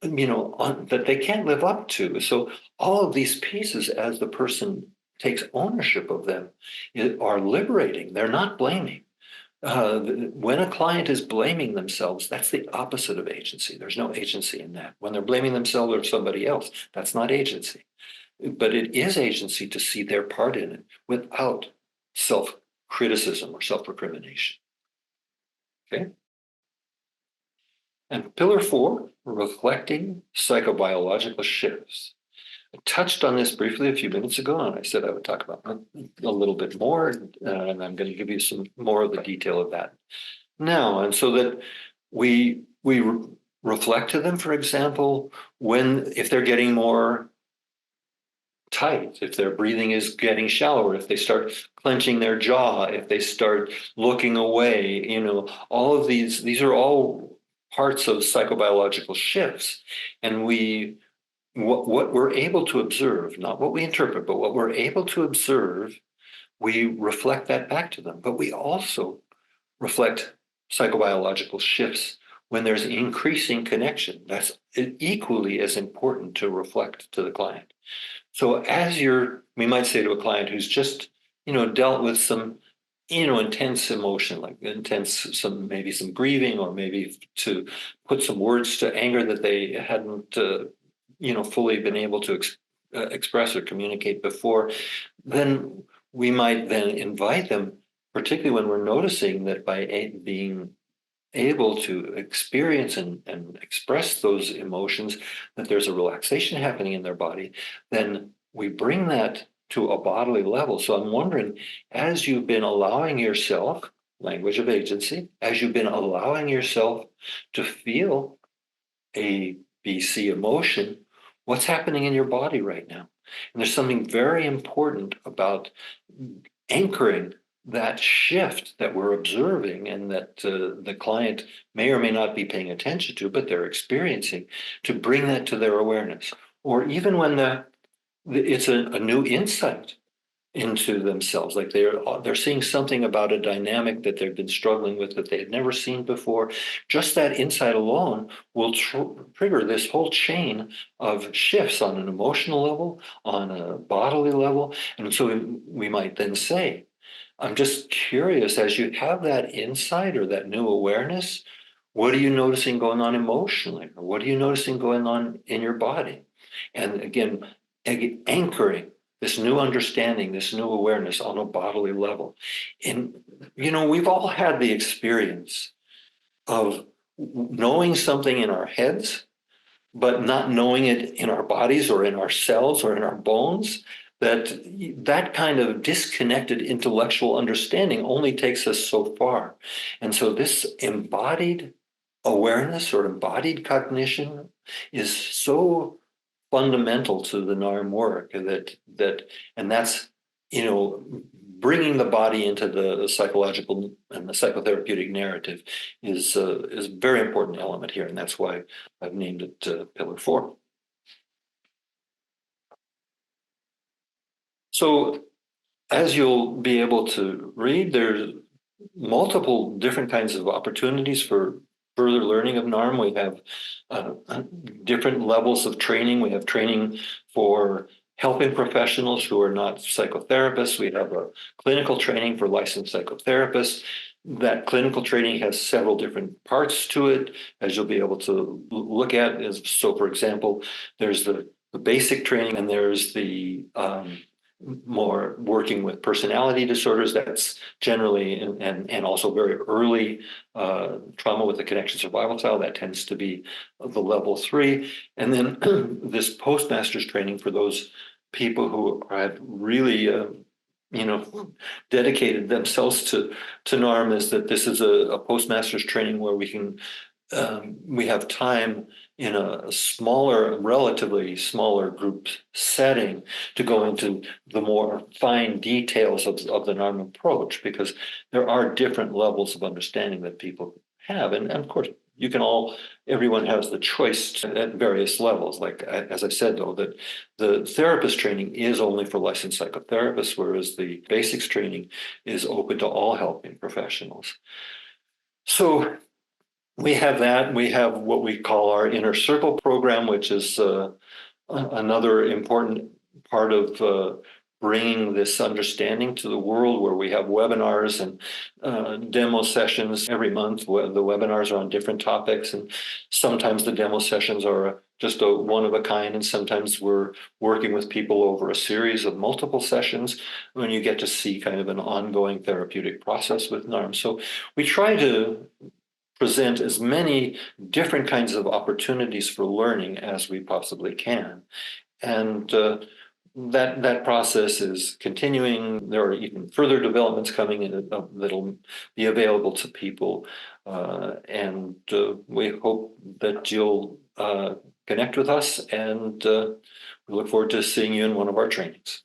that they can't live up to. So all of these pieces, as the person takes ownership of them, are liberating. They're not blaming. When a client is blaming themselves, that's the opposite of agency. There's no agency in that. When they're blaming themselves or somebody else, that's not agency. But it is agency to see their part in it without self-criticism or self-recrimination. Okay? And pillar 4, reflecting psychobiological shifts. I touched on this briefly a few minutes ago, and I said I would talk about a little bit more, and I'm going to give you some more of the detail of that now. And so that we reflect to them, for example, if they're getting more tight, if their breathing is getting shallower, if they start clenching their jaw, if they start looking away, all of these are all parts of psychobiological shifts. And what we're able to observe, not what we interpret, but what we're able to observe, we reflect that back to them. But we also reflect psychobiological shifts when there's increasing connection. That's equally as important to reflect to the client. So we might say to a client who's just, dealt with some, intense emotion, like maybe some grieving, or maybe to put some words to anger that they hadn't fully been able to express or communicate before, then we might then invite them, particularly when we're noticing that by being able to experience and express those emotions, that there's a relaxation happening in their body, then we bring that to a bodily level. So I'm wondering, as you've been allowing yourself, language of agency, as you've been allowing yourself to feel a BC emotion, what's happening in your body right now? And there's something very important about anchoring that shift that we're observing, and that the client may or may not be paying attention to, but they're experiencing, to bring that to their awareness. Or even when it's a new insight into themselves, like they're seeing something about a dynamic that they've been struggling with that they had never seen before. Just that insight alone will trigger this whole chain of shifts on an emotional level, on a bodily level. And so we might then say, I'm just curious, as you have that insight or that new awareness, what are you noticing going on emotionally? Or what are you noticing going on in your body? And again, anchoring this new understanding, this new awareness on a bodily level. And, we've all had the experience of knowing something in our heads, but not knowing it in our bodies or in our cells or in our bones, that kind of disconnected intellectual understanding only takes us so far. And so this embodied awareness or embodied cognition is so fundamental to the NARM work and that's, bringing the body into the psychological and the psychotherapeutic narrative is a very important element here, and that's why I've named it Pillar 4. So as you'll be able to read, there's multiple different kinds of opportunities for further learning of NARM. We have different levels of training. We have training for helping professionals who are not psychotherapists. We have a clinical training for licensed psychotherapists. That clinical training has several different parts to it, as you'll be able to look at. So, for example, there's the basic training, and there's the more working with personality disorders. That's generally and also very early trauma with the connection survival style. That tends to be the level 3. And then this postmaster's training for those people who have really dedicated themselves to NARM, is that this is a postmaster's training where we have time in a smaller, relatively smaller group setting to go into the more fine details of the NARM approach, because there are different levels of understanding that people have. And of course, everyone has the choice at various levels. Like, as I said, though, that the therapist training is only for licensed psychotherapists, whereas the basics training is open to all helping professionals. So we have that. We have what we call our Inner Circle program, which is another important part of bringing this understanding to the world, where we have webinars and demo sessions every month. The webinars are on different topics, and sometimes the demo sessions are just a one of a kind, and sometimes we're working with people over a series of multiple sessions when you get to see kind of an ongoing therapeutic process with NARM. So we try to present as many different kinds of opportunities for learning as we possibly can. And that process is continuing. There are even further developments coming in that'll be available to people. And we hope that you'll connect with us, and we look forward to seeing you in one of our trainings.